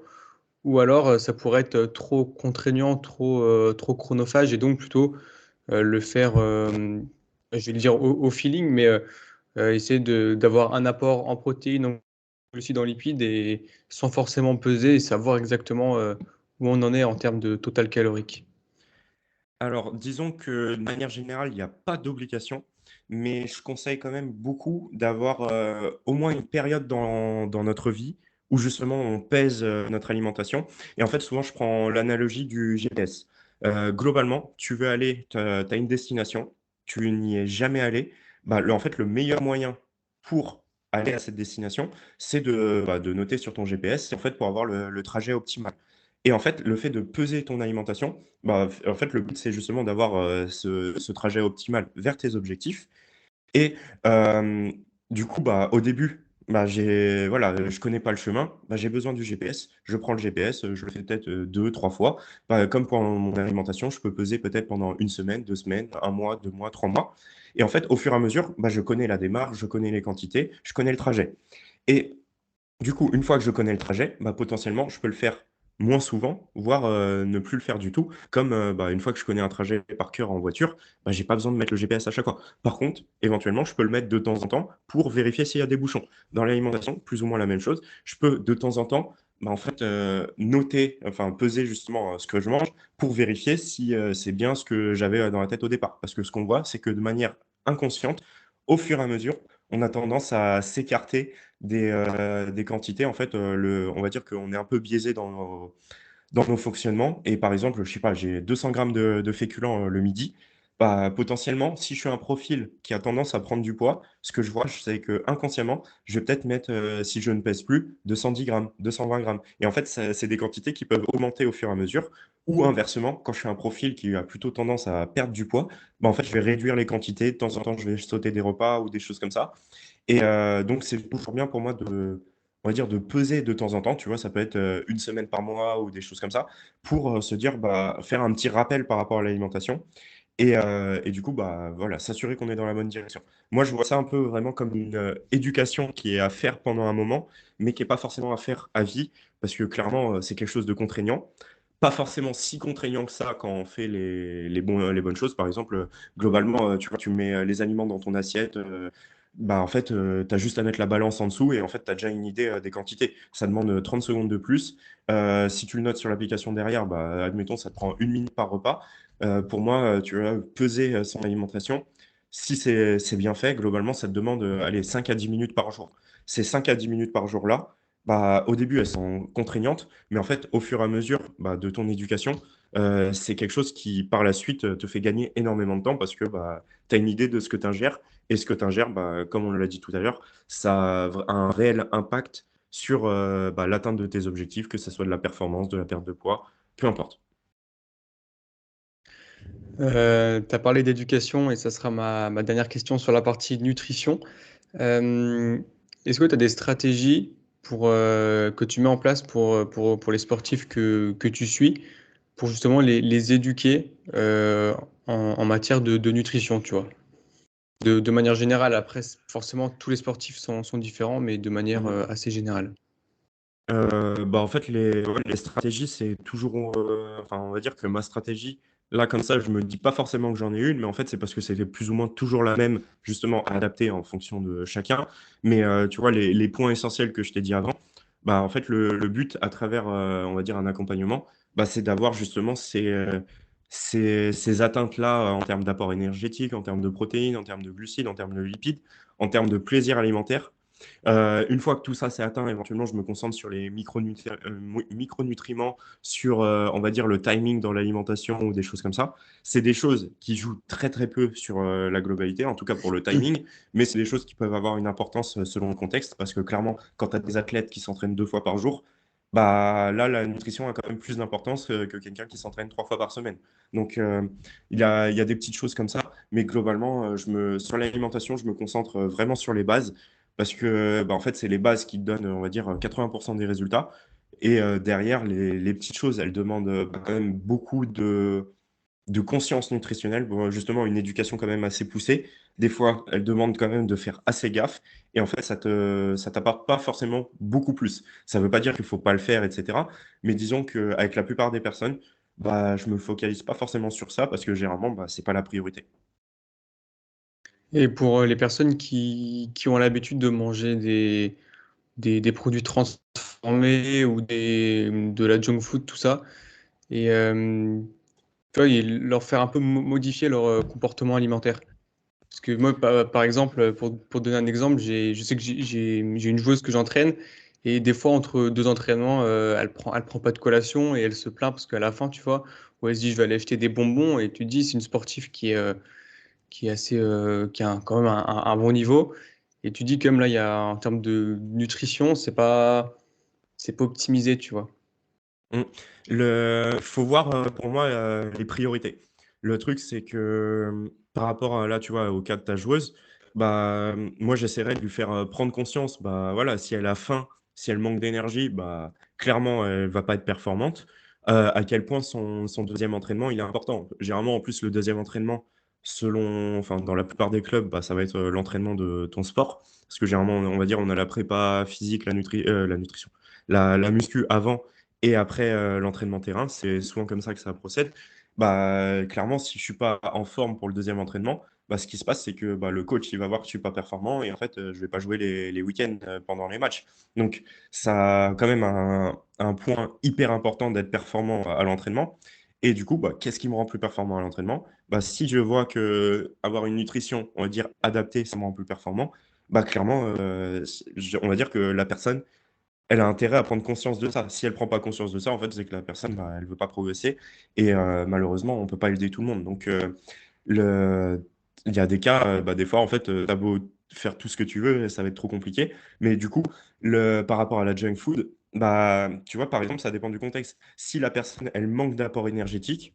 Ou alors ça pourrait être trop contraignant, trop chronophage et donc plutôt le faire, je vais le dire au feeling, mais essayer d'avoir un apport en protéines, en glucides, en lipides et sans forcément peser et savoir exactement où on en est en termes de total calorique. Alors, disons que de manière générale, il n'y a pas d'obligation, mais je conseille quand même beaucoup d'avoir au moins une période dans notre vie où justement on pèse notre alimentation. Et en fait, souvent, je prends l'analogie du GPS. Globalement, tu veux aller, tu as une destination, tu n'y es jamais allé. Bah, en fait, le meilleur moyen pour aller à cette destination, c'est de noter sur ton GPS, en fait, pour avoir le trajet optimal. Et en fait, le fait de peser ton alimentation, bah, en fait, le but, c'est justement d'avoir, ce trajet optimal vers tes objectifs et du coup, bah, au début, bah, je connais pas le chemin, bah, j'ai besoin du GPS. Je prends le GPS, je le fais peut-être, 2-3 fois. Bah, comme pour mon alimentation, je peux peser peut-être pendant une semaine, 2 semaines, un mois, 2 mois, 3 mois et en fait, au fur et à mesure, bah, je connais la démarche, je connais les quantités, je connais le trajet et du coup, une fois que je connais le trajet, bah, potentiellement, je peux le faire moins souvent, voire, ne plus le faire du tout. Comme, bah, une fois que je connais un trajet par cœur en voiture, bah, j'ai pas besoin de mettre le GPS à chaque fois. Par contre, éventuellement, je peux le mettre de temps en temps pour vérifier s'il y a des bouchons. Dans l'alimentation, plus ou moins la même chose. Je peux de temps en temps, bah, en fait, noter, enfin peser justement, ce que je mange pour vérifier si, c'est bien ce que j'avais, dans la tête au départ. Parce que ce qu'on voit, c'est que de manière inconsciente, au fur et à mesure, on a tendance à s'écarter des quantités. En fait, on va dire qu'on est un peu biaisé dans nos fonctionnements et par exemple, je sais pas, j'ai 200 grammes de féculents, le midi, bah, potentiellement, si je suis un profil qui a tendance à prendre du poids, ce que je vois, c'est qu'inconsciemment, je vais peut-être mettre, si je ne pèse plus, 210 grammes, 220 grammes et en fait, c'est des quantités qui peuvent augmenter au fur et à mesure ou inversement, quand je suis un profil qui a plutôt tendance à perdre du poids, bah, en fait, je vais réduire les quantités. De temps en temps, je vais sauter des repas ou des choses comme ça et donc c'est toujours bien pour moi on va dire de peser de temps en temps, tu vois? Ça peut être, 1 semaine par mois ou des choses comme ça, pour, se dire, bah, faire un petit rappel par rapport à l'alimentation et du coup, bah, voilà, s'assurer qu'on est dans la bonne direction. Moi, je vois ça un peu vraiment comme une, éducation qui est à faire pendant un moment, mais qui est pas forcément à faire à vie, parce que clairement, c'est quelque chose de contraignant. Pas forcément si contraignant que ça quand on fait les bonnes choses. Par exemple, globalement, tu vois, tu mets, les aliments dans ton assiette, bah, en fait, tu as juste à mettre la balance en dessous et en fait, tu as déjà une idée, des quantités. Ça demande, 30 secondes de plus. Si tu le notes sur l'application derrière, bah, admettons, ça te prend 1 minute par repas. Pour moi, tu vas peser, son alimentation. Si c'est bien fait, globalement, ça te demande, allez, 5 à 10 minutes par jour. Ces 5 à 10 minutes par jour-là, bah, au début, elles sont contraignantes, mais en fait, au fur et à mesure, bah, de ton éducation, c'est quelque chose qui, par la suite, te fait gagner énormément de temps parce que, bah, tu as une idée de ce que tu ingères et ce que tu ingères, bah, comme on l'a dit tout à l'heure, ça a un réel impact sur, bah, l'atteinte de tes objectifs, que ça soit de la performance, de la perte de poids, peu importe. Tu as parlé d'éducation et ça sera ma dernière question sur la partie nutrition. Euh, Est-ce que tu as des stratégies que tu mets en place pour les sportifs que tu suis pour justement les éduquer en matière de nutrition, tu vois? De manière générale, après, forcément, tous les sportifs sont différents, mais de manière Mmh. assez générale. Bah, en fait, les stratégies, c'est toujours, enfin, on va dire que ma stratégie, là, comme ça, je me dis pas forcément que j'en ai une, mais en fait, c'est parce que c'est plus ou moins toujours la même, justement adaptée en fonction de chacun. Mais, tu vois, les points essentiels que je t'ai dit avant, bah, en fait, le but à travers, on va dire un accompagnement, bah, c'est d'avoir justement ces atteintes-là, en termes d'apport énergétique, en termes de protéines, en termes de glucides, en termes de lipides, en termes de plaisir alimentaire. Une fois que tout ça c'est atteint, éventuellement, je me concentre sur les micronutriments, sur, on va dire, le timing dans l'alimentation ou des choses comme ça. C'est des choses qui jouent très, très peu sur, la globalité, en tout cas pour le timing, mais c'est des choses qui peuvent avoir une importance, selon le contexte. Parce que clairement, quand tu as des athlètes qui s'entraînent 2 fois par jour, bah, là, la nutrition a quand même plus d'importance que quelqu'un qui s'entraîne 3 fois par semaine. Donc, il y a des petites choses comme ça, mais globalement, sur l'alimentation, je me concentre, vraiment sur les bases parce que, bah, en fait, c'est les bases qui te donnent, on va dire, 80 des résultats. Et derrière, les petites choses, elles demandent bah, quand même beaucoup de conscience nutritionnelle, bon, justement une éducation quand même assez poussée. Des fois, elles demandent quand même de faire assez gaffe. Et en fait, ça t'apporte pas forcément beaucoup plus. Ça veut pas dire qu'il faut pas le faire, etc. Mais disons qu'avec la plupart des personnes, bah, je me focalise pas forcément sur ça parce que généralement, bah, c'est pas la priorité. Et pour les personnes qui ont l'habitude de manger des produits transformés ou de la junk food, tout ça, et tu vois, leur faire un peu modifier leur comportement alimentaire. Parce que moi, par exemple, pour donner un exemple, je sais que j'ai une joueuse que j'entraîne, et des fois, entre deux entraînements, elle prend pas de collation et elle se plaint parce qu'à la fin, tu vois, où elle se dit, je vais aller acheter des bonbons, et tu te dis, c'est une sportive qui est assez, qui a quand même un bon niveau. Et tu dis comme là, il y a en termes de nutrition, c'est pas optimisé, tu vois. Mmh. Faut voir, pour moi, les priorités. Le truc, c'est que, par rapport à là, tu vois, au cas de ta joueuse, bah, moi, j'essaierais de lui faire, prendre conscience, bah, voilà, si elle a faim, si elle manque d'énergie, bah, clairement, elle va pas être performante. À quel point son 2e entraînement, il est important. Généralement, en plus, le 2e entraînement, selon enfin, dans la plupart des clubs, bah, ça va être, l'entraînement de ton sport. Parce que généralement, on va dire, on a la prépa physique, la nutrition, la muscu avant et après, l'entraînement terrain, c'est souvent comme ça que ça procède. Bah, clairement, si je suis pas en forme pour le 2e entraînement, bah, ce qui se passe, c'est que, bah, le coach, il va voir que je suis pas performant et en fait, je vais pas jouer les week-ends, pendant les matchs. Donc ça a quand même un point hyper important d'être performant à l'entraînement et du coup, bah, qu'est-ce qui me rend plus performant à l'entraînement? Bah, si je vois que avoir une nutrition, on va dire, adaptée, ça me rend plus performant, bah, clairement, on va dire que la personne, elle a intérêt à prendre conscience de ça. Si elle prend pas conscience de ça, en fait, c'est que la personne, bah, elle veut pas progresser et malheureusement, on peut pas aider tout le monde. Donc le il y a des cas, bah, des fois, en fait, tu beau faire tout ce que tu veux, ça va être trop compliqué. Mais du coup, par rapport à la junk food, bah, tu vois, par exemple, ça dépend du contexte. Si la personne, elle manque d'apport énergétique,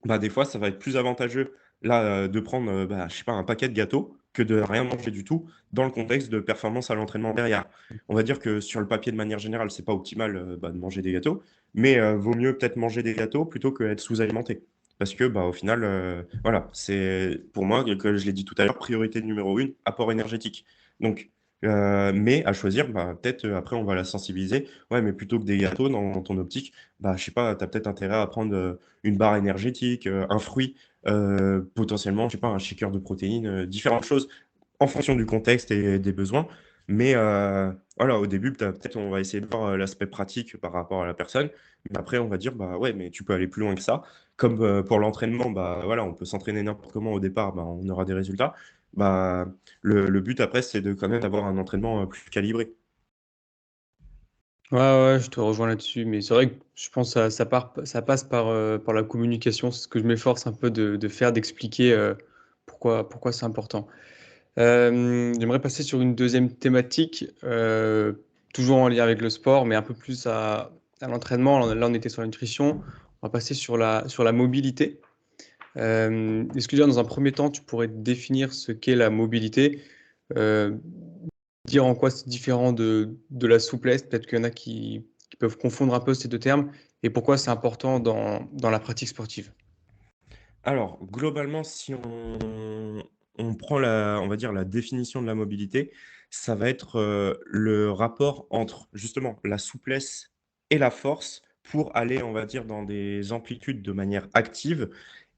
bah, des fois, ça va être plus avantageux, là, de prendre, bah, je sais pas, un paquet de gâteaux que de rien manger du tout, dans le contexte de performance à l'entraînement derrière. On va dire que sur le papier, de manière générale, c'est pas optimal, bah, de manger des gâteaux, mais vaut mieux peut-être manger des gâteaux plutôt qu'être sous-alimenté. Parce que, bah, au final, voilà, c'est pour moi, comme je l'ai dit tout à l'heure, priorité numéro 1, apport énergétique. Donc mais à choisir, bah, peut-être, après on va la sensibiliser. Ouais, mais plutôt que des gâteaux dans ton optique, bah, je sais pas, tu as peut-être intérêt à prendre, une barre énergétique, un fruit, potentiellement, je sais pas, un shaker de protéines, différentes choses en fonction du contexte et des besoins. Mais voilà, au début, peut-être on va essayer de voir, l'aspect pratique par rapport à la personne. Mais après, on va dire: «Bah, ouais, mais tu peux aller plus loin que ça». Comme, pour l'entraînement, bah, voilà, on peut s'entraîner n'importe comment au départ, bah, on aura des résultats. Bah, le but après, c'est de quand même avoir un entraînement, plus calibré. Ouais, ouais, je te rejoins là-dessus, mais c'est vrai que je pense que ça passe par la communication. C'est ce que je m'efforce un peu de faire, d'expliquer pourquoi c'est important. J'aimerais passer sur une deuxième thématique, toujours en lien avec le sport, mais un peu plus à l'entraînement. Là, on était sur la nutrition. On va passer sur la mobilité. Est-ce que déjà, dans un premier temps, tu pourrais définir ce qu'est la mobilité, euh, dire en quoi c'est différent de la souplesse? Peut-être qu'il y en a qui peuvent confondre un peu ces deux termes, et pourquoi c'est important dans la pratique sportive. Alors, globalement, si on prend on va dire la définition de la mobilité, ça va être, le rapport entre justement la souplesse et la force pour aller, on va dire, dans des amplitudes de manière active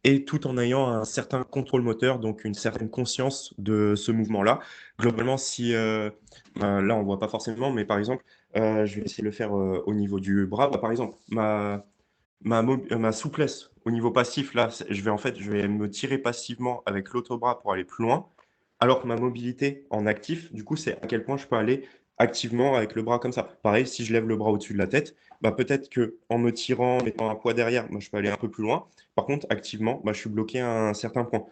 et tout en ayant un certain contrôle moteur, donc une certaine conscience de ce mouvement-là. Globalement, si, là, on voit pas forcément, mais par exemple, je vais essayer de le faire, au niveau du bras. Bah, par exemple, Ma souplesse au niveau passif, là, je vais me tirer passivement avec l'autre bras pour aller plus loin, alors que ma mobilité en actif, du coup, c'est à quel point je peux aller activement avec le bras comme ça. Pareil, si je lève le bras au-dessus de la tête, bah, peut-être qu'en me tirant, en mettant un poids derrière, moi, je peux aller un peu plus loin. Par contre, activement, bah, je suis bloqué à un certain point.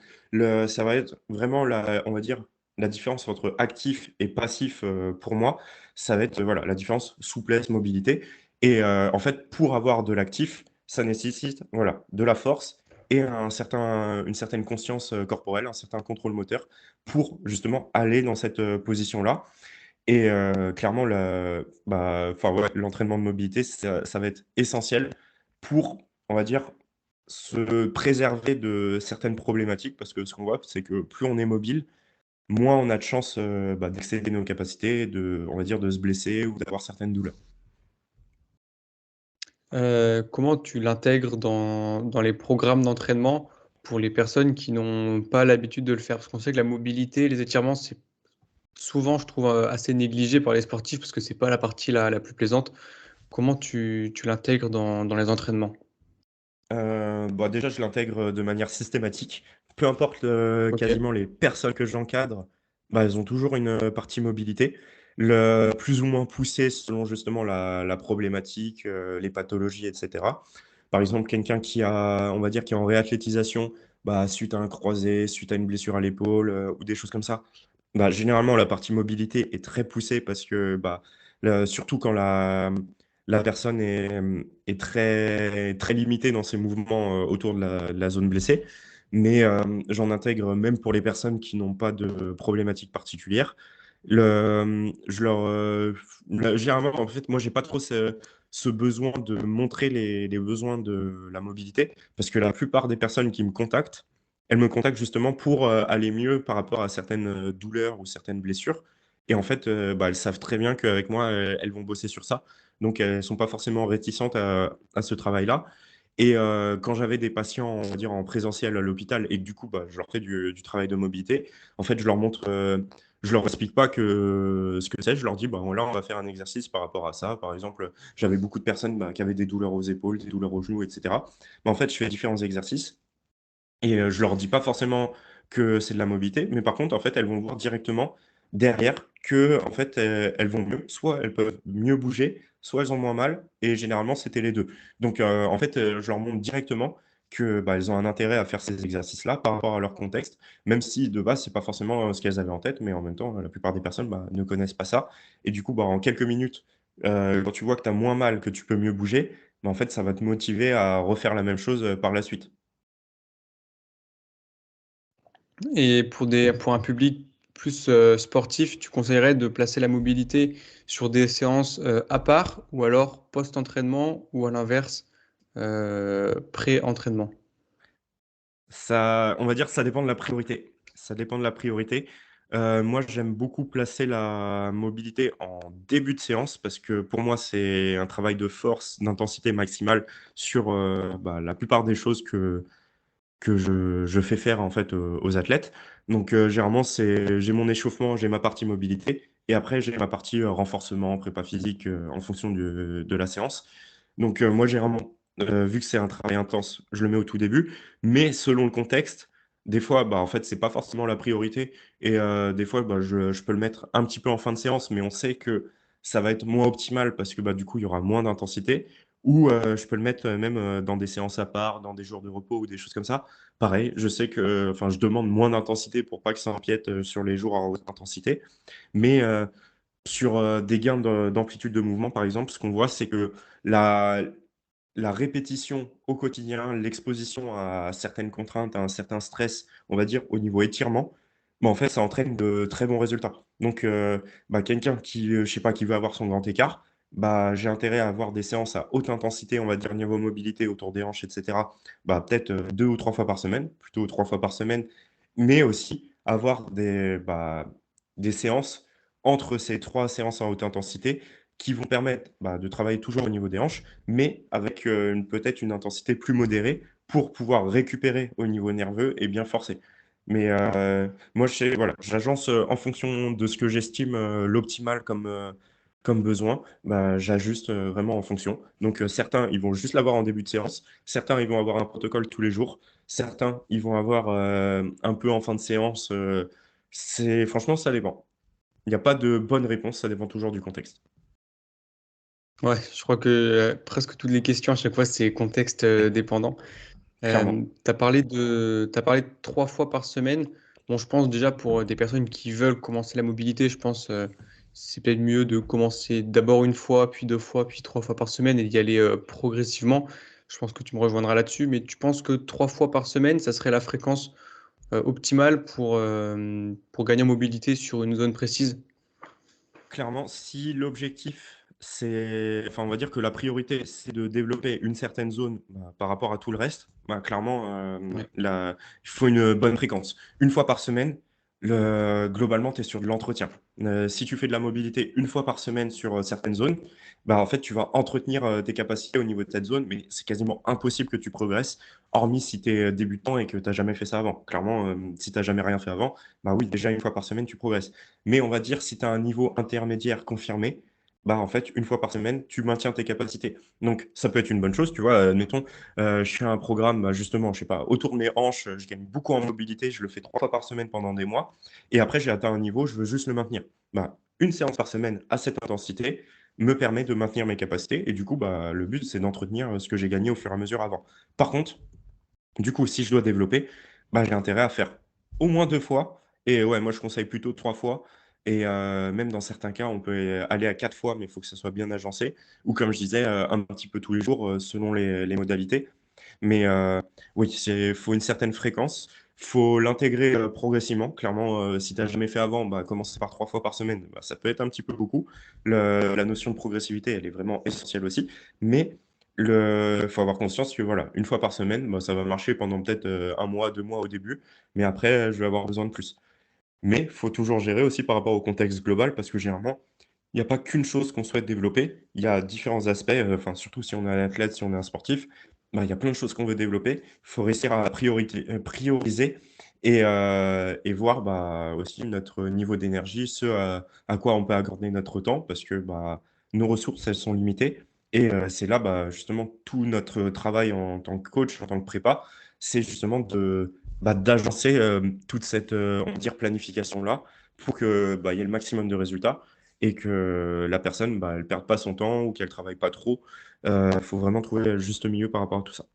Ça va être vraiment on va dire, la différence entre actif et passif, pour moi, ça va être, voilà, la différence souplesse, mobilité et en fait, pour avoir de l'actif, ça nécessite, voilà, de la force et une certaine conscience, corporelle, un certain contrôle moteur pour justement aller dans cette, position-là et clairement enfin, ouais, l'entraînement de mobilité, ça va être essentiel pour, on va dire, se préserver de certaines problématiques parce que ce qu'on voit, c'est que plus on est mobile, moins on a de chances, d'excéder nos capacités, on va dire, de se blesser ou d'avoir certaines douleurs. Comment tu l'intègres dans les programmes d'entraînement pour les personnes qui n'ont pas l'habitude de le faire? Parce qu'on sait que la mobilité, les étirements, c'est souvent, je trouve, assez négligé par les sportifs parce que c'est pas la partie la plus plaisante. Comment tu l'intègres dans les entraînements? Bah, déjà, je l'intègre, de manière systématique. Peu importe, OK. quasiment les personnes que j'encadre, bah, elles ont toujours une, partie mobilité. Le plus ou moins poussée selon justement la problématique, les pathologies et cetera. Par exemple, quelqu'un qui a on va dire, qui est en réathlétisation, bah, suite à un croisé, suite à une blessure à l'épaule, ou des choses comme ça, bah, généralement, la partie mobilité est très poussée parce que, bah, surtout quand la personne est très très limitée dans ses mouvements, autour de la zone blessée. Mais, j'en intègre même pour les personnes qui n'ont pas de problématique particulière. Je leur, généralement, en fait, moi, j'ai pas trop ce besoin de montrer les besoins de la mobilité parce que la plupart des personnes qui me contactent, elles me contactent justement pour, aller mieux par rapport à certaines, douleurs ou certaines blessures et en fait, bah, elles savent très bien qu'avec moi, elles vont bosser sur ça. Donc elles sont pas forcément réticentes à ce travail-là et quand j'avais des patients, on va dire, en présentiel à l'hôpital et que du coup, bah, je leur fais du travail de mobilité, en fait, je leur explique pas que ce que c'est, je leur dis: «Bah, là, on va faire un exercice par rapport à ça». Par exemple, j'avais beaucoup de personnes, bah, qui avaient des douleurs aux épaules, des douleurs aux genoux et cetera. Bah, en fait, je fais différents exercices et je leur dis pas forcément que c'est de la mobilité, mais par contre, en fait, elles vont voir directement derrière que en fait, elles vont mieux. Soit elles peuvent mieux bouger, soit elles ont moins mal et généralement, c'était les 2. Donc en fait, je leur montre directement que, bah, elles ont un intérêt à faire ces exercices-là par rapport à leur contexte, même si de base, c'est pas forcément, ce qu'elles avaient en tête, mais en même temps, la plupart des personnes, bah, ne connaissent pas ça et du coup, bah, en quelques minutes, quand tu vois que tu as moins mal, que tu peux mieux bouger, bah, en fait, ça va te motiver à refaire la même chose, par la suite. Et pour un public plus, sportif, tu conseillerais de placer la mobilité sur des séances, à part ou alors post-entraînement ou à l'inverse, pré-entraînement? Ça, on va dire, ça dépend de la priorité. Ça dépend de la priorité. Moi, j'aime beaucoup placer la mobilité en début de séance parce que pour moi, c'est un travail de force, d'intensité maximale sur, bah, la plupart des choses que je fais faire, en fait, aux athlètes. Donc, généralement, j'ai mon échauffement, j'ai ma partie mobilité et après j'ai ma partie, renforcement, prépa physique, en fonction de la séance. Donc, moi, généralement, vu que c'est un travail intense, je le mets au tout début, mais selon le contexte, des fois, bah, en fait, c'est pas forcément la priorité et des fois, bah, je peux le mettre un petit peu en fin de séance, mais on sait que ça va être moins optimal parce que, bah, du coup, il y aura moins d'intensité ou je peux le mettre, même, dans des séances à part, dans des jours de repos ou des choses comme ça. Pareil, je sais que enfin, je demande moins d'intensité pour pas que ça empiète, sur les jours à haute intensité, mais sur, des gains d'amplitude de mouvement, par exemple, ce qu'on voit, c'est que la la répétition au quotidien, l'exposition à certaines contraintes, à un certain stress, on va dire au niveau étirement, bah, en fait, ça entraîne de très bons résultats. Donc, bah, quelqu'un qui, je sais pas, qui veut avoir son grand écart, bah, j'ai intérêt à avoir des séances à haute intensité, on va dire niveau mobilité autour des hanches et cetera, bah, peut-être, 2 ou 3 fois par semaine, plutôt 3 fois par semaine, mais aussi avoir des séances entre ces 3 séances en haute intensité qui vont permettre, bah, de travailler toujours au niveau des hanches, mais avec, peut-être une intensité plus modérée pour pouvoir récupérer au niveau nerveux et bien forcer. Mais, moi, voilà, j'agence, en fonction de ce que j'estime, l'optimal comme, comme besoin, bah, j'ajuste, vraiment en fonction. Donc, certains, ils vont juste l'avoir en début de séance, certains, ils vont avoir un protocole tous les jours, certains, ils vont avoir, un peu en fin de séance, c'est franchement, ça dépend. Il y a pas de bonne réponse, ça dépend toujours du contexte. Ouais, je crois que presque toutes les questions à chaque fois, c'est contexte dépendant. Clairement. T'as parlé de 3 fois par semaine. Bon, je pense déjà pour des personnes qui veulent commencer la mobilité, je pense c'est peut-être mieux de commencer d'abord 1 fois, puis 2 fois, puis 3 fois par semaine et d'y aller progressivement. Je pense que tu me rejoindras là-dessus, mais tu penses que 3 fois par semaine, ça serait la fréquence optimale pour gagner en mobilité sur une zone précise? Clairement, si l'objectif, c'est enfin, on va dire que la priorité, c'est de développer une certaine zone, bah, par rapport à tout le reste, bah, clairement, Ouais. la il faut une bonne fréquence. Une fois par semaine, globalement, tu es sur de l'entretien. Si tu fais de la mobilité une fois par semaine sur, certaines zones, bah, en fait, tu vas entretenir, tes capacités au niveau de cette zone, mais c'est quasiment impossible que tu progresses, hormis si tu es, débutant et que tu as jamais fait ça avant. Clairement, si tu as jamais rien fait avant, bah, oui, déjà une fois par semaine, tu progresses. Mais on va dire, si tu as un niveau intermédiaire confirmé, bah, en fait, une fois par semaine, tu maintiens tes capacités. Donc ça peut être une bonne chose, tu vois? Admettons, je fais un programme, bah, justement, je sais pas, autour de mes hanches, je gagne beaucoup en mobilité, je le fais 3 fois par semaine pendant des mois et après j'ai atteint un niveau, je veux juste le maintenir. Bah, une séance par semaine à cette intensité me permet de maintenir mes capacités et du coup, bah, le but, c'est d'entretenir, ce que j'ai gagné au fur et à mesure avant. Par contre, du coup, si je dois développer, bah, j'ai intérêt à faire au moins 2 fois et ouais, moi je conseille plutôt 3 fois et même dans certains cas, on peut, aller à 4 fois, mais il faut que ça soit bien agencé ou comme je disais, un petit peu tous les jours, selon les modalités. Mais oui, c'est faut une certaine fréquence, faut l'intégrer, progressivement. Clairement, si tu as jamais fait avant, bah, commencer par 3 fois par semaine, bah, ça peut être un petit peu beaucoup. La notion de progressivité, elle est vraiment essentielle aussi, mais faut avoir conscience que voilà, une fois par semaine, bah, ça va marcher pendant peut-être, 1 mois, 2 mois au début, mais après, je vais avoir besoin de plus. Mais faut toujours gérer aussi par rapport au contexte global parce que généralement, il y a pas qu'une chose qu'on souhaite développer. Il y a différents aspects, enfin surtout si on est un athlète, si on est un sportif, bah, il y a plein de choses qu'on veut développer. Il faut réussir à prioriser et voir, bah, aussi notre niveau d'énergie, ce à quoi on peut accorder notre temps parce que, bah, nos ressources, elles sont limitées et c'est là, bah, justement tout notre travail en tant que coach, en tant que prépa, c'est justement d'agencer, toute cette, on va dire planification-là pour que, bah, il y ait le maximum de résultats et que la personne, bah, elle perde pas son temps ou qu'elle travaille pas trop. Faut vraiment trouver le juste milieu par rapport à tout ça.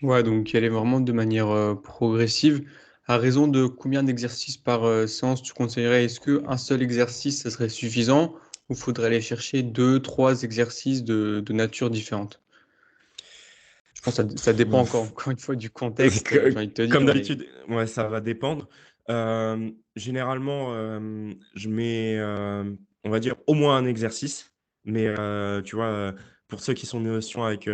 Ouais, donc y aller vraiment de manière progressive. À raison de combien d'exercices par séance tu conseillerais? Est-ce qu'un seul exercice, ça serait suffisant ou faudrait aller chercher 2, 3 exercices de nature différente? Je pense que ça dépend encore une fois du contexte, j'ai Que envie de te comme dire, mais d'habitude, ouais, ça va dépendre. Généralement, je mets, on va dire au moins un exercice, mais tu vois, pour ceux qui sont notion avec,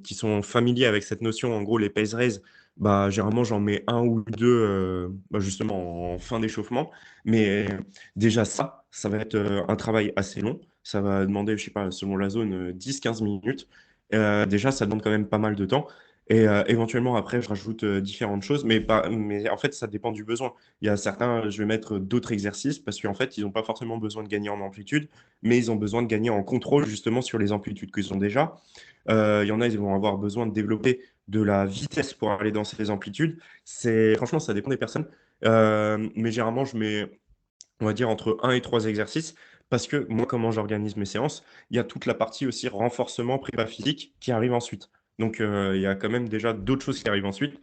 qui sont familiers avec cette notion, en gros, les pace raise, bah, généralement, j'en mets un ou 2, bah, justement en fin d'échauffement. Mais déjà ça va être, un travail assez long. Ça va demander, je sais pas, selon la zone, 10-15 minutes. Déjà, ça demande quand même pas mal de temps et éventuellement après je rajoute, différentes choses, mais en fait ça dépend du besoin. Il y a certains, je vais mettre d'autres exercices parce qu'en fait ils ont pas forcément besoin de gagner en amplitude, mais ils ont besoin de gagner en contrôle justement sur les amplitudes qu'ils ont déjà. Il y en a, ils vont avoir besoin de développer de la vitesse pour aller dans ces amplitudes. C'est franchement ça dépend des personnes, mais généralement je mets, on va dire entre un et 3 exercices parce que moi, comment j'organise mes séances, il y a toute la partie aussi renforcement prépa physique qui arrive ensuite. Donc, il y a quand même déjà d'autres choses qui arrivent ensuite,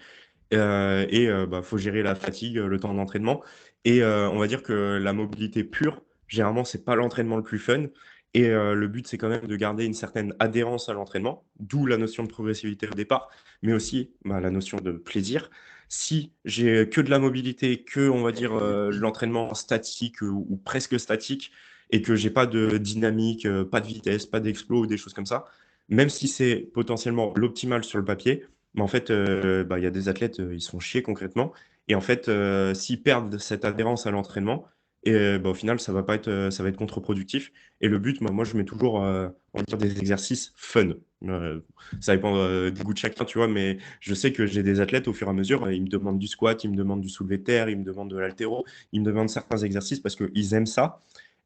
bah, faut gérer la fatigue, le temps d'entraînement et on va dire que la mobilité pure, généralement, c'est pas l'entraînement le plus fun et le but, c'est quand même de garder une certaine adhérence à l'entraînement, d'où la notion de progressivité au départ, mais aussi, bah, la notion de plaisir. Si j'ai que de la mobilité, que, on va dire, l'entraînement statique, ou presque statique et que j'ai pas de dynamique, pas de vitesse, pas d'explos ou des choses comme ça, même si c'est potentiellement l'optimal sur le papier, mais en fait, bah, il y a des athlètes, ils se font chier concrètement et en fait, s'ils perdent cette adhérence à l'entraînement et bah, au final, ça va être contre-productif et le but, moi, je mets toujours, on va dire des exercices fun. Heu, Ça dépend, du goût de chacun, tu vois? Mais je sais que j'ai des athlètes, au fur et à mesure, ils me demandent du squat, ils me demandent du soulevé de terre, ils me demandent de l'haltéro, ils me demandent certains exercices parce qu'ils aiment ça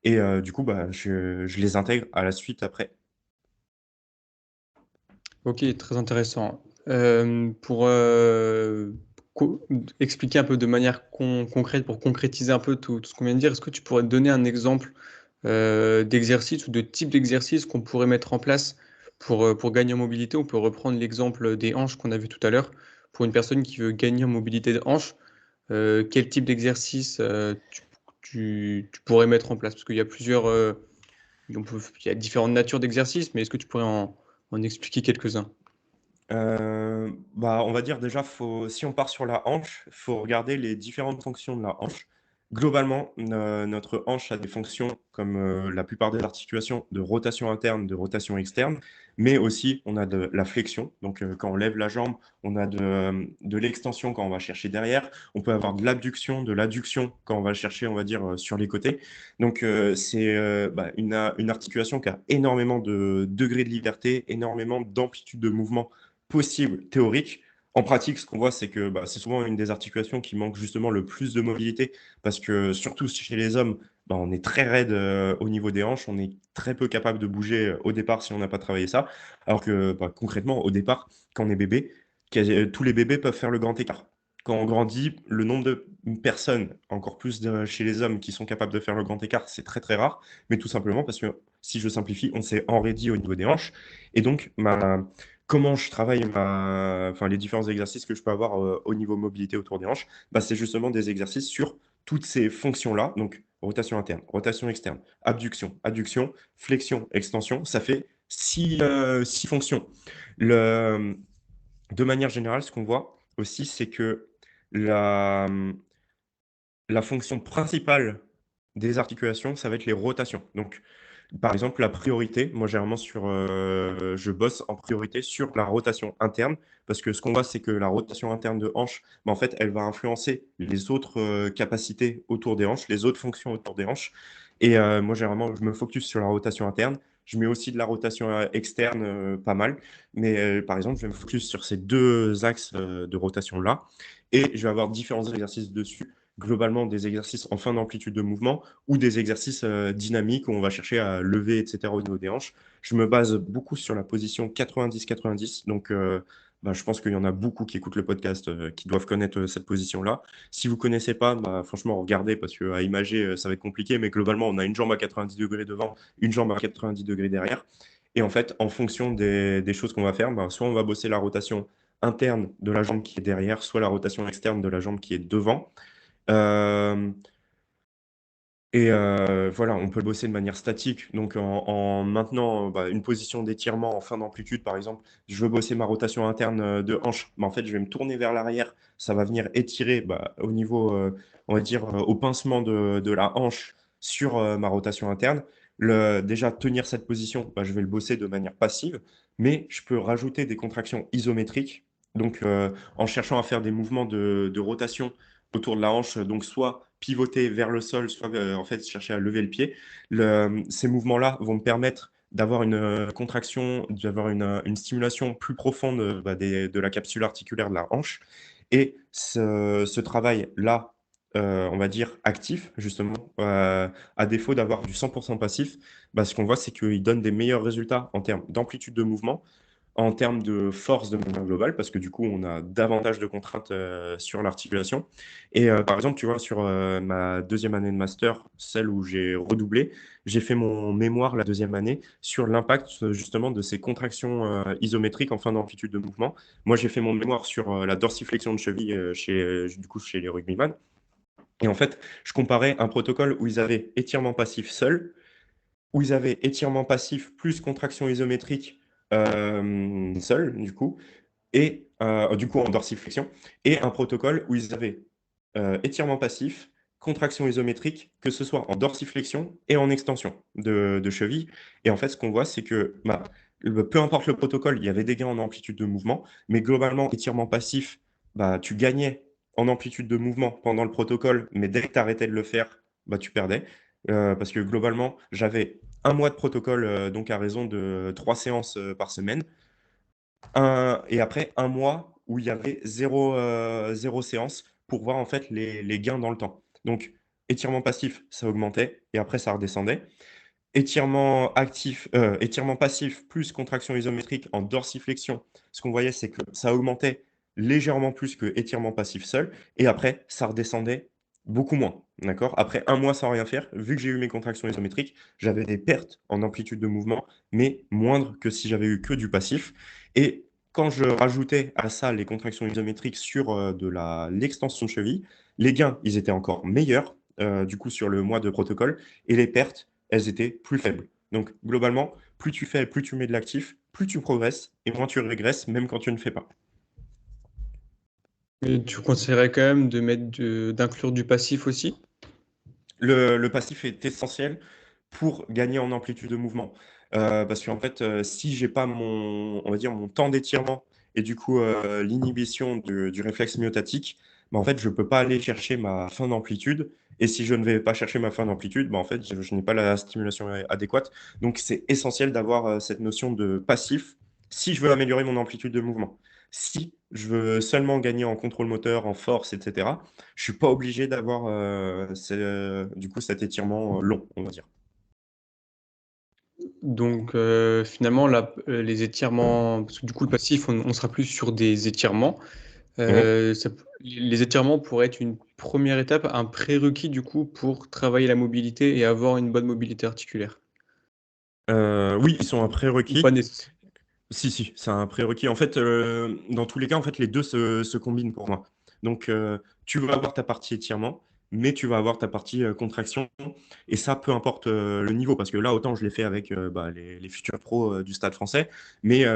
et du coup, bah, je les intègre à la suite après. OK, très intéressant. Pour, co expliquer un peu de manière concrète, pour concrétiser un peu tout ce qu'on vient de dire, est-ce que tu pourrais donner un exemple, d'exercice ou de type d'exercice qu'on pourrait mettre en place pour gagner en mobilité? On peut reprendre l'exemple des hanches qu'on a vu tout à l'heure. Pour une personne qui veut gagner en mobilité de hanches, quel type d'exercice, tu pourrais mettre en place? Parce qu'il y a plusieurs, il y a différentes natures d'exercices, mais est-ce que tu pourrais en expliquer quelques-uns? Bah, on va dire déjà, faut si on part sur la hanche, faut regarder les différentes fonctions de la hanche. Globalement, notre hanche a des fonctions comme, la plupart des articulations de rotation interne, de rotation externe, mais aussi on a de la flexion. Donc, quand on lève la jambe, on a de l'extension quand on va chercher derrière. On peut avoir de l'abduction, de l'adduction quand on va chercher, on va dire, sur les côtés. Donc, c'est, bah, une articulation qui a énormément de degrés de liberté, énormément d'amplitude de mouvement possible théorique. En pratique, ce qu'on voit, c'est que, bah, c'est souvent une des articulations qui manque justement le plus de mobilité parce que surtout chez les hommes, bah, on est très raide, au niveau des hanches, on est très peu capable de bouger, au départ si on n'a pas travaillé ça. Alors que, bah, concrètement, au départ, quand on est bébé, tous les bébés peuvent faire le grand écart. Quand on grandit, le nombre de personnes, encore plus chez les hommes, qui sont capables de faire le grand écart, c'est très très rare, mais tout simplement parce que, si je simplifie, on s'est enraidi au niveau des hanches et donc comment je travaille les différents exercices que je peux avoir, au niveau mobilité autour des hanches? Bah, c'est justement des exercices sur toutes ces fonctions-là, donc rotation interne, rotation externe, abduction, adduction, flexion, extension. Ça fait 6 fonctions. Le De manière générale, ce qu'on voit aussi, c'est que la, mmh, la fonction principale des articulations, ça va être les rotations. Donc, par exemple, la priorité, moi généralement je bosse en priorité sur la rotation interne parce que ce qu'on voit, c'est que la rotation interne de hanche, bah, en fait, elle va influencer les autres, capacités autour des hanches, les autres fonctions autour des hanches et moi généralement, je me focus sur la rotation interne. Je mets aussi de la rotation, externe, pas mal, mais par exemple, je vais me focus sur ces 2 axes, de rotation-là et je vais avoir différents exercices dessus. Globalement, des exercices en fin d'amplitude de mouvement ou des exercices, dynamiques où on va chercher à lever et cetera au niveau des hanches. Je me base beaucoup sur la position 90-90 donc bah, je pense qu'il y en a beaucoup qui écoutent le podcast, qui doivent connaître, cette position-là. Si vous connaissez pas, bah, franchement regardez parce qu'à imager, ça va être compliqué mais globalement on a une jambe à 90° devant, une jambe à 90° derrière et en fait, en fonction des choses qu'on va faire, bah, soit on va bosser la rotation interne de la jambe qui est derrière, soit la rotation externe de la jambe qui est devant. Hem Et voilà, on peut le bosser de manière statique, donc en maintenant, bah, une position d'étirement en fin d'amplitude, par exemple. Je veux bosser ma rotation interne, de hanche, mais en fait, je vais me tourner vers l'arrière. Ça va venir étirer, bah, au niveau, on va dire, au pincement de la hanche sur, ma rotation interne. Déjà tenir cette position, bah, je vais le bosser de manière passive, mais je peux rajouter des contractions isométriques, donc en cherchant à faire des mouvements de rotation autour de la hanche, donc soit pivoter vers le sol, soit, en fait, chercher à lever le pied. Ces mouvements-là vont me permettre d'avoir une, contraction, d'avoir une stimulation plus profonde, bah, de la capsule articulaire de la hanche et ce travail-là, on va dire actif justement, à défaut d'avoir du 100 passif, bah, ce qu'on voit, c'est qu'il donne des meilleurs résultats en termes d'amplitude de mouvement, en termes de force de manière globale, parce que du coup, on a davantage de contraintes, sur l'articulation et par exemple, tu vois, sur, ma deuxième année de master, celle où j'ai redoublé, j'ai fait mon mémoire la deuxième année sur l'impact, justement de ces contractions, isométriques en fin d'amplitude de mouvement. Moi, j'ai fait mon mémoire sur, la dorsiflexion de cheville, du coup, chez les rugbyman et en fait, je comparais un protocole où ils avaient étirement passif seul, où ils avaient étirement passif plus contraction isométrique, seul, du coup et du coup en dorsiflexion et un protocole où ils avaient, étirement passif, contraction isométrique, que ce soit en dorsiflexion et en extension de cheville et en fait, ce qu'on voit, c'est que, bah, peu importe le protocole, il y avait des gains en amplitude de mouvement, mais globalement, étirement passif, bah, tu gagnais en amplitude de mouvement pendant le protocole, mais dès que tu arrêtais de le faire, bah, tu perdais, parce que globalement, j'avais 1 mois de protocole, donc à raison de 3 séances, par semaine. Et après 1 mois où il y avait 0 séance pour voir en fait les gains dans le temps. Donc étirement passif, ça augmentait et après ça redescendait. Étirement passif plus contraction isométrique en dorsiflexion, ce qu'on voyait, c'est que ça augmentait légèrement plus que étirement passif seul et après ça redescendait beaucoup moins, d'accord? Après un mois sans rien faire, vu que j'ai eu mes contractions isométriques, j'avais des pertes en amplitude de mouvement, mais moindres que si j'avais eu que du passif et quand je rajoutais à ça les contractions isométriques sur, de la l'extension de cheville, les gains, ils étaient encore meilleurs, du coup sur le mois de protocole et les pertes elles étaient plus faibles. Donc globalement, plus tu fais, plus tu mets de l'actif, plus tu progresses et moins tu régresses, même quand tu ne fais pas. Et tu conseillerais quand même d'inclure du passif aussi? Le passif est essentiel pour gagner en amplitude de mouvement. Parce qu'en fait, si j'ai pas mon on va dire mon temps d'étirement et du coup, l'inhibition du réflexe myotatique, bah, en fait, je peux pas aller chercher ma fin d'amplitude et si je ne vais pas chercher ma fin d'amplitude, bah, en fait, je n'ai pas la stimulation adéquate. Donc c'est essentiel d'avoir, cette notion de passif si je veux améliorer mon amplitude de mouvement. Si je veux seulement gagner en contrôle moteur, en force et cetera, je suis pas obligé d'avoir, du coup, cet étirement, long, on va dire. Donc, finalement, les étirements, parce que du coup, le passif, on sera plus sur des étirements. Mmh. Les étirements pourraient être une première étape, un prérequis du coup pour travailler la mobilité et avoir une bonne mobilité articulaire. Oui, ils sont un Ou pas prérequis. nécessaire. Si, si, c'est un prérequis. En fait, dans tous les cas, en fait, les 2 se combinent pour moi. Donc, tu vas avoir ta partie étirement, mais tu vas avoir ta partie, contraction et ça, peu importe, le niveau. Parce que là, autant je l'ai fait avec, bah, les futurs pros, du Stade Français, mais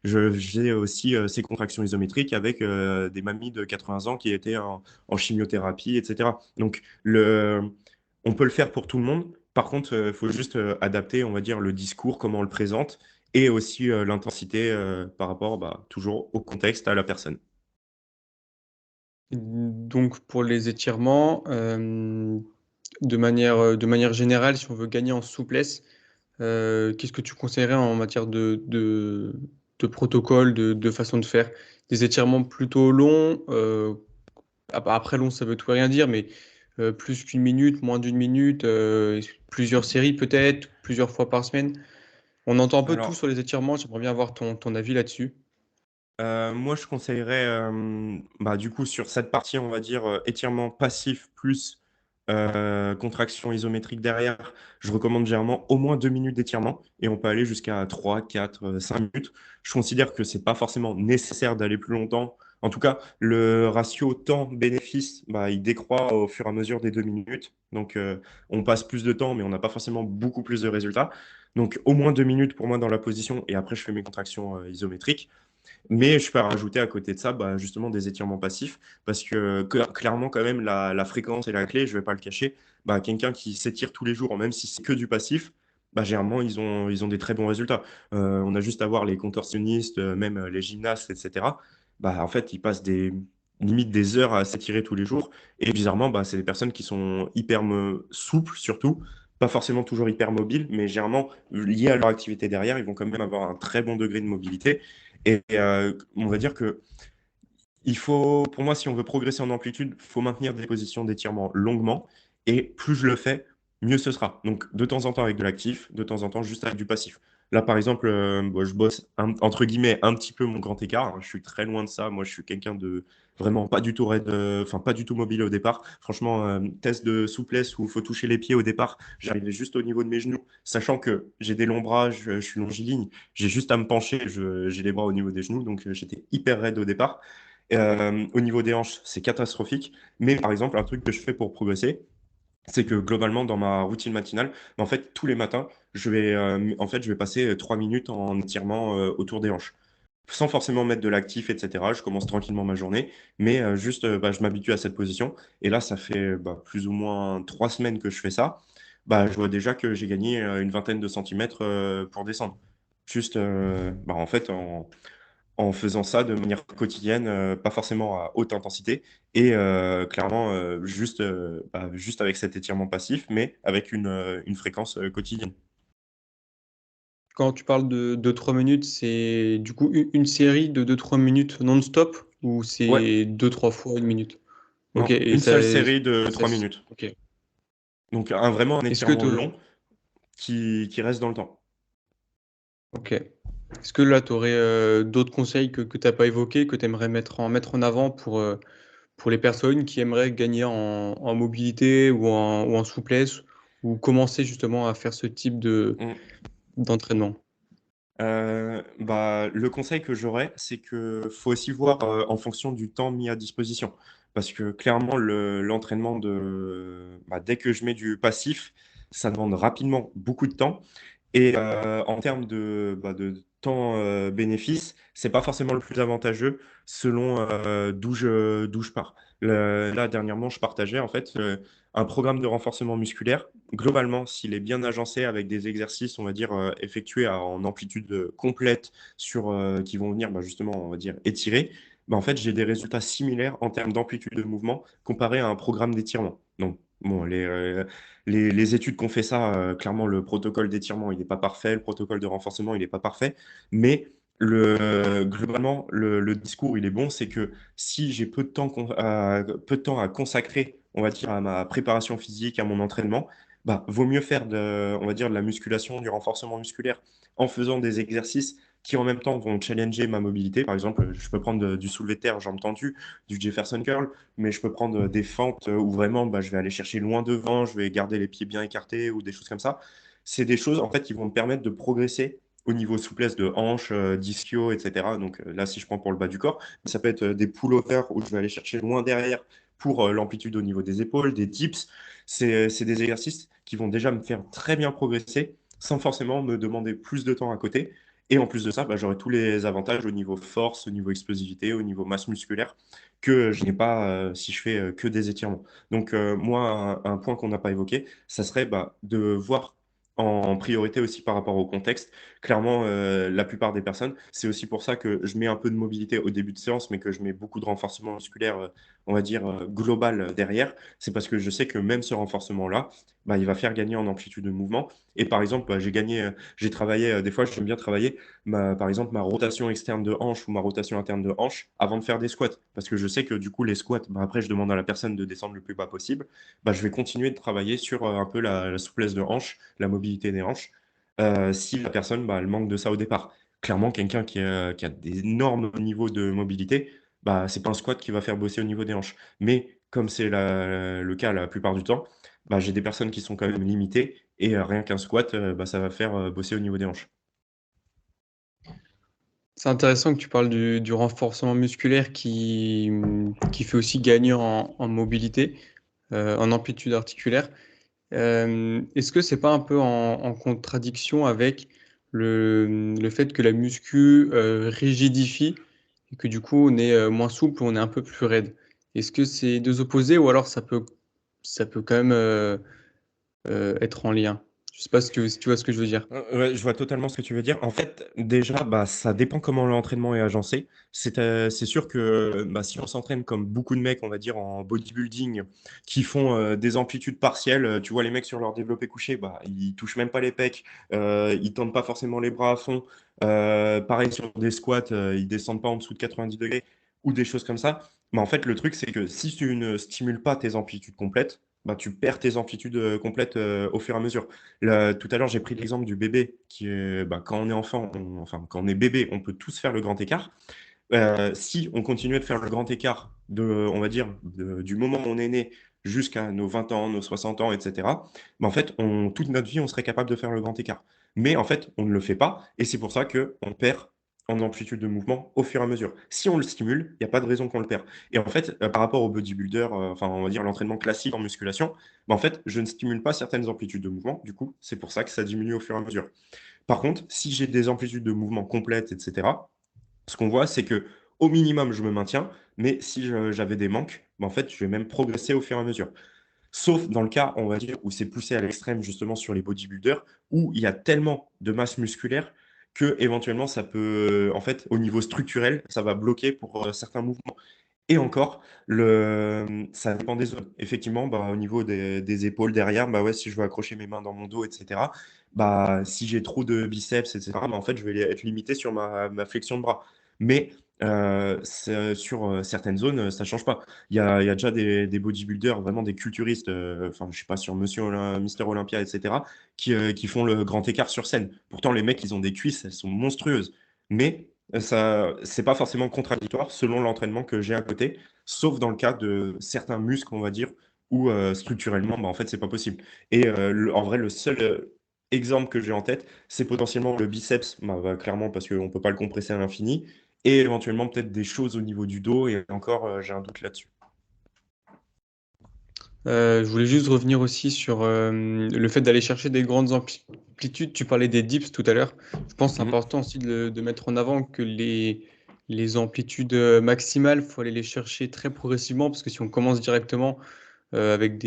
j'ai aussi, ces contractions isométriques avec, des mamies de 80 ans qui étaient en chimiothérapie et cetera. Donc on peut le faire pour tout le monde. Par contre, il faut juste, adapter, on va dire, le discours, comment on le présente et aussi, l'intensité, par rapport, bah, toujours au contexte, à la personne. Donc pour les étirements, de manière générale, si on veut gagner en souplesse, qu'est-ce que tu conseillerais en matière de protocole, de façon de faire? Des étirements plutôt longs, après long, ça veut tout et rien dire, mais plus qu'une minute, moins d'une minute, plusieurs séries peut-être, plusieurs fois par semaine. On entend un peu tout Alors, sur les étirements, j'aimerais bien avoir ton avis là-dessus. moi, je conseillerais, bah, du coup, sur cette partie, on va dire, étirement passif plus, contraction isométrique derrière, je recommande généralement au moins 2 minutes d'étirement et on peut aller jusqu'à 3, 4, 5 minutes. Je considère que c'est pas forcément nécessaire d'aller plus longtemps. En tout cas, le ratio temps-bénéfice, bah, il décroît au fur et à mesure des 2 minutes. Donc, on passe plus de temps, mais on n'a pas forcément beaucoup plus de résultats. Donc au moins 2 minutes pour moi dans la position et après je fais mes contractions, isométriques. Mais je peux rajouter à côté de ça, bah, justement des étirements passifs parce que clairement quand même la fréquence est la clé, je vais pas le cacher. Bah, quelqu'un qui s'étire tous les jours, même si c'est que du passif, bah, généralement ils ont des très bons résultats. On a juste à voir les contorsionnistes, même, les gymnastes et cetera. Bah, en fait, ils passent des limite des heures à s'étirer tous les jours et bizarrement, bah, c'est des personnes qui sont hyper me souples surtout, pas forcément toujours hyper mobiles, mais généralement liées à leur activité derrière, ils vont quand même avoir un très bon degré de mobilité et on va dire que il faut pour moi, si on veut progresser en amplitude, faut maintenir des positions d'étirement longuement et plus je le fais, mieux ce sera. Donc de temps en temps avec de l'actif, de temps en temps juste avec du passif. Là, par exemple, bah, je bosse entre guillemets «un petit peu» mon grand écart, hein. Je suis très loin de ça. Moi, je suis quelqu'un de vraiment pas du tout raide, enfin pas du tout mobile au départ. Franchement, test de souplesse où il faut toucher les pieds au départ, j'arrivais juste au niveau de mes genoux, sachant que j'ai des longs bras, je suis longiligne, j'ai juste à me pencher, j'ai les bras au niveau des genoux, donc j'étais hyper raide au départ. Au niveau des hanches, c'est catastrophique. Mais par exemple, un truc que je fais pour progresser, c'est que globalement, dans ma routine matinale, en fait, tous les matins, je vais passer 3 minutes en étirement autour des hanches. Sans forcément mettre de l'actif, etc. Je commence tranquillement ma journée, mais juste, bah, je m'habitue à cette position. Et là, ça fait bah, plus ou moins 3 semaines que je fais ça. Bah, je vois déjà que j'ai gagné une vingtaine de centimètres pour descendre. Juste, bah, en fait, en faisant ça de manière quotidienne, pas forcément à haute intensité et clairement, juste avec cet étirement passif, mais avec une fréquence, quotidienne. Quand tu parles de 3 minutes, c'est du coup une série de 2-3 minutes non-stop ou Ouais. c'est 2-3 fois une minute? Ok, Non, et une ça, seule série de ça, 3 minutes. ok. Donc vraiment un Est-ce que étirement long qui reste dans le temps. ok. Est-ce que là, tu aurais d'autres conseils que tu n'as pas évoqués, que tu aimerais mettre en avant pour les personnes qui aimeraient gagner en mobilité ou en souplesse, ou commencer justement à faire ce type Mm. d'entraînement? Bah, le conseil que j'aurais, c'est que faut aussi voir en fonction du temps mis à disposition. Parce que clairement, l'entraînement dès que je mets du passif, ça demande rapidement beaucoup de temps. Et en termes de temps bénéfice, c'est pas forcément le plus avantageux selon d'où je pars. Là, dernièrement, je partageais en fait un programme de renforcement musculaire. Globalement, s'il est bien agencé avec des exercices, on va dire, effectués en amplitude complète qui vont venir justement, on va dire, étirer, en fait, j'ai des résultats similaires en termes d'amplitude de mouvement comparé à un programme d'étirement. Donc, bon, les études qui ont fait ça, clairement, le protocole d'étirement, il n'est pas parfait, le protocole de renforcement, il n'est pas parfait, mais globalement, le discours, il est bon, c'est que si j'ai peu de temps à consacrer, on va dire, à ma préparation physique, à mon entraînement, vaut mieux faire on va dire, de la musculation, du renforcement musculaire, en faisant des exercices qui en même temps vont challenger ma mobilité. Par exemple, je peux prendre du soulevé de terre, jambes tendues, du Jefferson curl, mais je peux prendre des fentes où vraiment je vais aller chercher loin devant, je vais garder les pieds bien écartés ou des choses comme ça. C'est des choses en fait qui vont me permettre de progresser au niveau souplesse de hanche, d'ischio, etc. Donc là, si je prends pour le bas du corps, ça peut être des pull-overs où je vais aller chercher loin derrière pour l'amplitude au niveau des épaules, des dips. C'est des exercices qui vont déjà me faire très bien progresser sans forcément me demander plus de temps à côté. Et en plus de ça, j'aurai tous les avantages au niveau force, au niveau explosivité, au niveau masse musculaire que je n'ai pas si je fais que des étirements. Donc moi, un point qu'on n'a pas évoqué, ça serait de voir en priorité aussi par rapport au contexte. Clairement, la plupart des personnes, c'est aussi pour ça que je mets un peu de mobilité au début de séance, mais que je mets beaucoup de renforcement musculaire, on va dire, global derrière. C'est parce que je sais que même ce renforcement-là, il va faire gagner en amplitude de mouvement. Et par exemple, j'ai travaillé, des fois, j'aime bien travailler par exemple, ma rotation externe de hanche ou ma rotation interne de hanche avant de faire des squats. Parce que je sais que du coup, les squats, après, je demande à la personne de descendre le plus bas possible. Je vais continuer de travailler sur un peu la souplesse de hanche, la mobilité des hanches, si la personne, elle manque de ça au départ. Clairement, quelqu'un qui a d'énormes niveaux de mobilité, c'est pas un squat qui va faire bosser au niveau des hanches. Mais comme c'est le cas la plupart du temps, j'ai des personnes qui sont quand même limitées et rien qu'un squat, ça va faire bosser au niveau des hanches. C'est intéressant que tu parles du renforcement musculaire qui fait aussi gagner en mobilité, en amplitude articulaire. Est-ce que c'est pas un peu en contradiction avec le fait que la muscu rigidifie et que du coup on est moins souple, on est un peu plus raide? Est-ce que c'est deux opposés ou alors ça peut quand même être en lien? Je sais pas si tu vois ce que je veux dire. Ouais, je vois totalement ce que tu veux dire. En fait, déjà, ça dépend comment l'entraînement est agencé. C'est sûr que si on s'entraîne comme beaucoup de mecs, on va dire en bodybuilding, qui font des amplitudes partielles, tu vois les mecs sur leur développé couché, ils touchent même pas les pecs, ils tendent pas forcément les bras à fond. Pareil sur des squats, ils descendent pas en dessous de 90 degrés ou des choses comme ça. Mais en fait, le truc, c'est que si tu ne stimules pas tes amplitudes complètes, tu perds tes amplitudes complètes au fur et à mesure. Tout à l'heure, j'ai pris l'exemple du bébé qui est, quand on est enfant, enfin, quand on est bébé, on peut tous faire le grand écart. Si on continuait de faire le grand écart on va dire, du moment où on est né jusqu'à nos 20 ans, nos 60 ans, etc., en fait, toute notre vie, on serait capable de faire le grand écart. Mais en fait, on ne le fait pas, et c'est pour ça qu'on perd en amplitude de mouvement au fur et à mesure. Si on le stimule, il n'y a pas de raison qu'on le perd. Et en fait, par rapport au bodybuilder, enfin, on va dire l'entraînement classique en musculation, en fait, je ne stimule pas certaines amplitudes de mouvement, du coup, c'est pour ça que ça diminue au fur et à mesure. Par contre, si j'ai des amplitudes de mouvement complètes, etc., ce qu'on voit, c'est que au minimum, je me maintiens, mais si j'avais des manques, en fait, je vais même progresser au fur et à mesure. Sauf dans le cas, on va dire, où c'est poussé à l'extrême, justement, sur les bodybuilders, où il y a tellement de masse musculaire que éventuellement, ça peut, en fait, au niveau structurel, ça va bloquer pour certains mouvements. Et encore, ça dépend des zones. Effectivement, au niveau des épaules derrière, ouais, si je veux accrocher mes mains dans mon dos, etc., si j'ai trop de biceps, etc., en fait, je vais être limité sur ma flexion de bras. Mais Sur, certaines zones, ça change pas. Il y a déjà des bodybuilders, vraiment des culturistes, enfin, je sais pas, sur Mister Olympia et cetera, qui font le grand écart sur scène. Pourtant, les mecs, ils ont des cuisses, elles sont monstrueuses. Mais, ça c'est pas forcément contradictoire selon l'entraînement que j'ai à côté, sauf dans le cas de certains muscles, on va dire, où, structurellement, bah, en fait, c'est pas possible. Et en vrai, le seul, exemple que j'ai en tête, c'est potentiellement le biceps, bah, clairement parce qu'on peut pas le compresser à l'infini et éventuellement peut-être des choses au niveau du dos et encore, j'ai un doute là-dessus. Je voulais juste revenir aussi sur le fait d'aller chercher des grandes amplitudes. Tu parlais des dips tout à l'heure. Je pense que c'est Mmh. important aussi de mettre en avant que les amplitudes maximales, il faut aller les chercher très progressivement parce que si on commence directement avec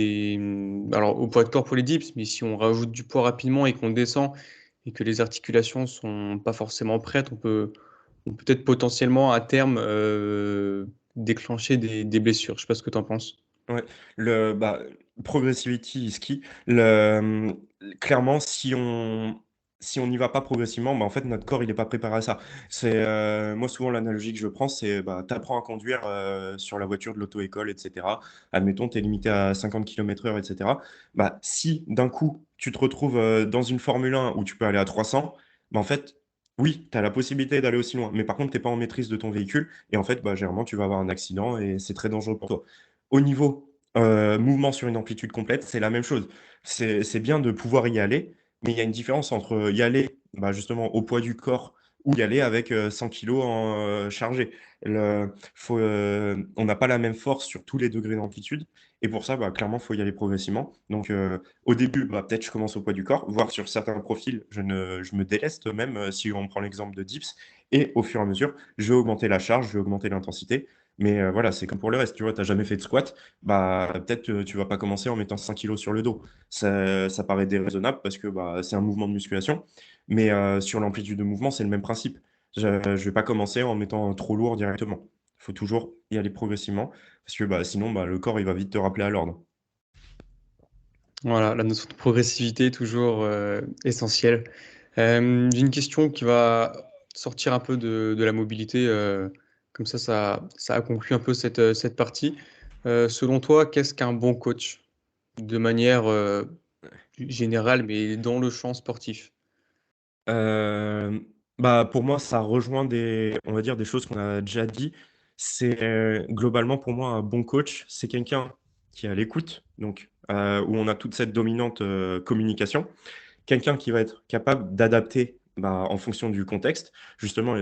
alors au poids de corps pour les dips, mais si on rajoute du poids rapidement et qu'on descend et que les articulations sont pas forcément prêtes, on peut peut-être potentiellement à terme déclencher des blessures. Je sais pas ce que tu en penses. Ouais, progressivity is key. Clairement, si on n'y va pas progressivement, bah, en fait, notre corps, il est pas préparé à ça. Moi, souvent, l'analogie que je prends, c'est, bah, tu apprends à conduire, sur la voiture de l'auto-école et cetera. Admettons, tu es limité à 50 km/h et cetera. Bah, si d'un coup, tu te retrouves, dans une Formule 1 où tu peux aller à 300, bah, en fait, oui, tu as la possibilité d'aller aussi loin, mais par contre, tu es pas en maîtrise de ton véhicule et en fait, bah, généralement, tu vas avoir un accident et c'est très dangereux pour toi. Au niveau, mouvement sur une amplitude complète, c'est la même chose. C'est bien de pouvoir y aller, mais il y a une différence entre y aller, bah, justement au poids du corps ou y aller avec, 100 kilogrammes chargés. On n'a pas la même force sur tous les degrés d'amplitude et pour ça, bah, clairement, faut y aller progressivement. Donc, au début, bah, peut-être je commence au poids du corps, voire sur certains profils, je me déleste même, si on prend l'exemple de dips et au fur et à mesure, je vais augmenter la charge, je vais augmenter l'intensité mais voilà, c'est comme pour le reste, tu vois? Tu as jamais fait de squat, bah, peut-être, tu vas pas commencer en mettant 5 kilos sur le dos. Ça paraît déraisonnable parce que, bah, c'est un mouvement de musculation, mais sur l'amplitude de mouvement, c'est le même principe. Je vais pas commencer en mettant trop lourd directement. Il faut toujours y aller progressivement parce que, bah, sinon, bah, le corps, il va vite te rappeler à l'ordre. Voilà, la notion de progressivité est toujours essentielle. J'ai une question qui va sortir un peu de la mobilité, comme ça a conclu un peu cette partie. Selon toi, qu'est-ce qu'un bon coach? De manière générale, mais dans le champ sportif. Hem, Bah, pour moi, ça rejoint on va dire des choses qu'on a déjà dit. C'est, globalement pour moi un bon coach, c'est quelqu'un qui est à l'écoute, donc, où on a toute cette dominante, communication. Quelqu'un qui va être capable d'adapter, bah, en fonction du contexte. Justement,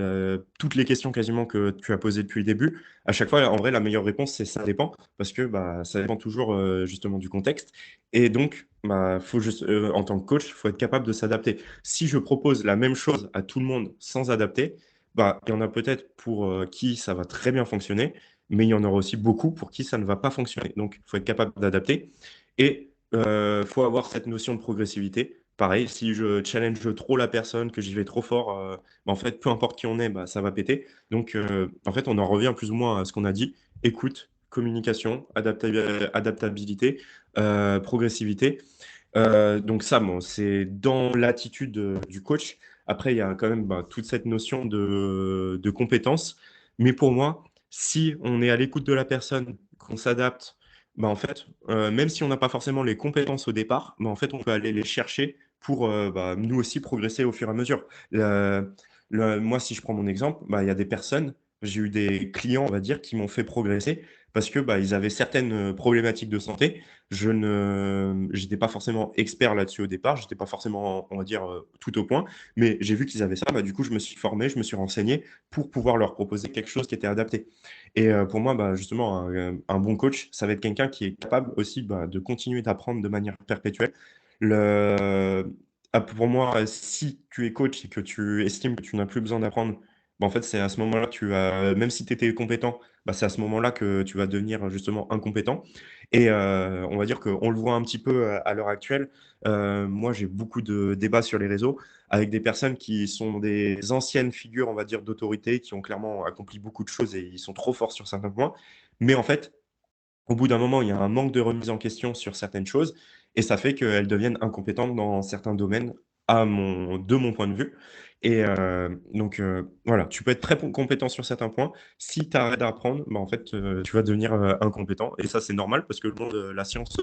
toutes les questions quasiment que tu as posées depuis le début, à chaque fois, en vrai, la meilleure réponse, c'est «ça dépend» parce que, bah, ça dépend toujours, justement du contexte et donc, bah, faut juste, en tant que coach, il faut être capable de s'adapter. Si je propose la même chose à tout le monde sans adapter, bah, il y en a peut-être pour, qui ça va très bien fonctionner, mais il y en aura aussi beaucoup pour qui ça ne va pas fonctionner. Donc, il faut être capable d'adapter et faut avoir cette notion de progressivité. Pareil, si je challenge trop la personne, que j'y vais trop fort, bah, en fait, peu importe qui on est, bah, ça va péter. Donc, en fait, on en revient plus ou moins à ce qu'on a dit: écoute, communication, adaptabilité, progressivité. Donc ça, bon, c'est dans l'attitude, du coach. Après, il y a quand même, bah, toute cette notion de compétence. Mais pour moi, si on est à l'écoute de la personne, qu'on s'adapte, bah, en fait, même si on n'a pas forcément les compétences au départ, bah, en fait, on peut aller les chercher pour, bah, nous aussi progresser au fur et à mesure. Moi, si je prends mon exemple, bah, il y a des personnes, j'ai eu des clients, on va dire, qui m'ont fait progresser parce que, bah, ils avaient certaines, problématiques de santé j'étais pas forcément expert là-dessus au départ, j'étais pas forcément, on va dire, tout au point, mais j'ai vu qu'ils avaient ça, bah, du coup, je me suis formé, je me suis renseigné pour pouvoir leur proposer quelque chose qui était adapté et pour moi, bah, justement, un bon coach, ça va être quelqu'un qui est capable aussi, bah, de continuer d'apprendre de manière perpétuelle. Pour moi, si tu es coach et que tu estimes que tu n'as plus besoin d'apprendre, bah, en fait, c'est à ce moment-là que tu vas même si tu étais compétent, bah, c'est à ce moment-là que tu vas devenir, justement incompétent et on va dire qu'on le voit un petit peu, à l'heure actuelle. Moi, j'ai beaucoup de débats sur les réseaux avec des personnes qui sont des anciennes figures, on va dire, d'autorité, qui ont clairement accompli beaucoup de choses et ils sont trop forts sur certains points. Mais en fait, au bout d'un moment, il y a un manque de remise en question sur certaines choses et ça fait qu'elles deviennent incompétentes dans certains domaines de mon point de vue. Et donc voilà, tu peux être très compétent sur certains points. Si tu arrêtes d'apprendre, bah, en fait, tu vas devenir incompétent. Et ça, c'est normal parce que le monde, la science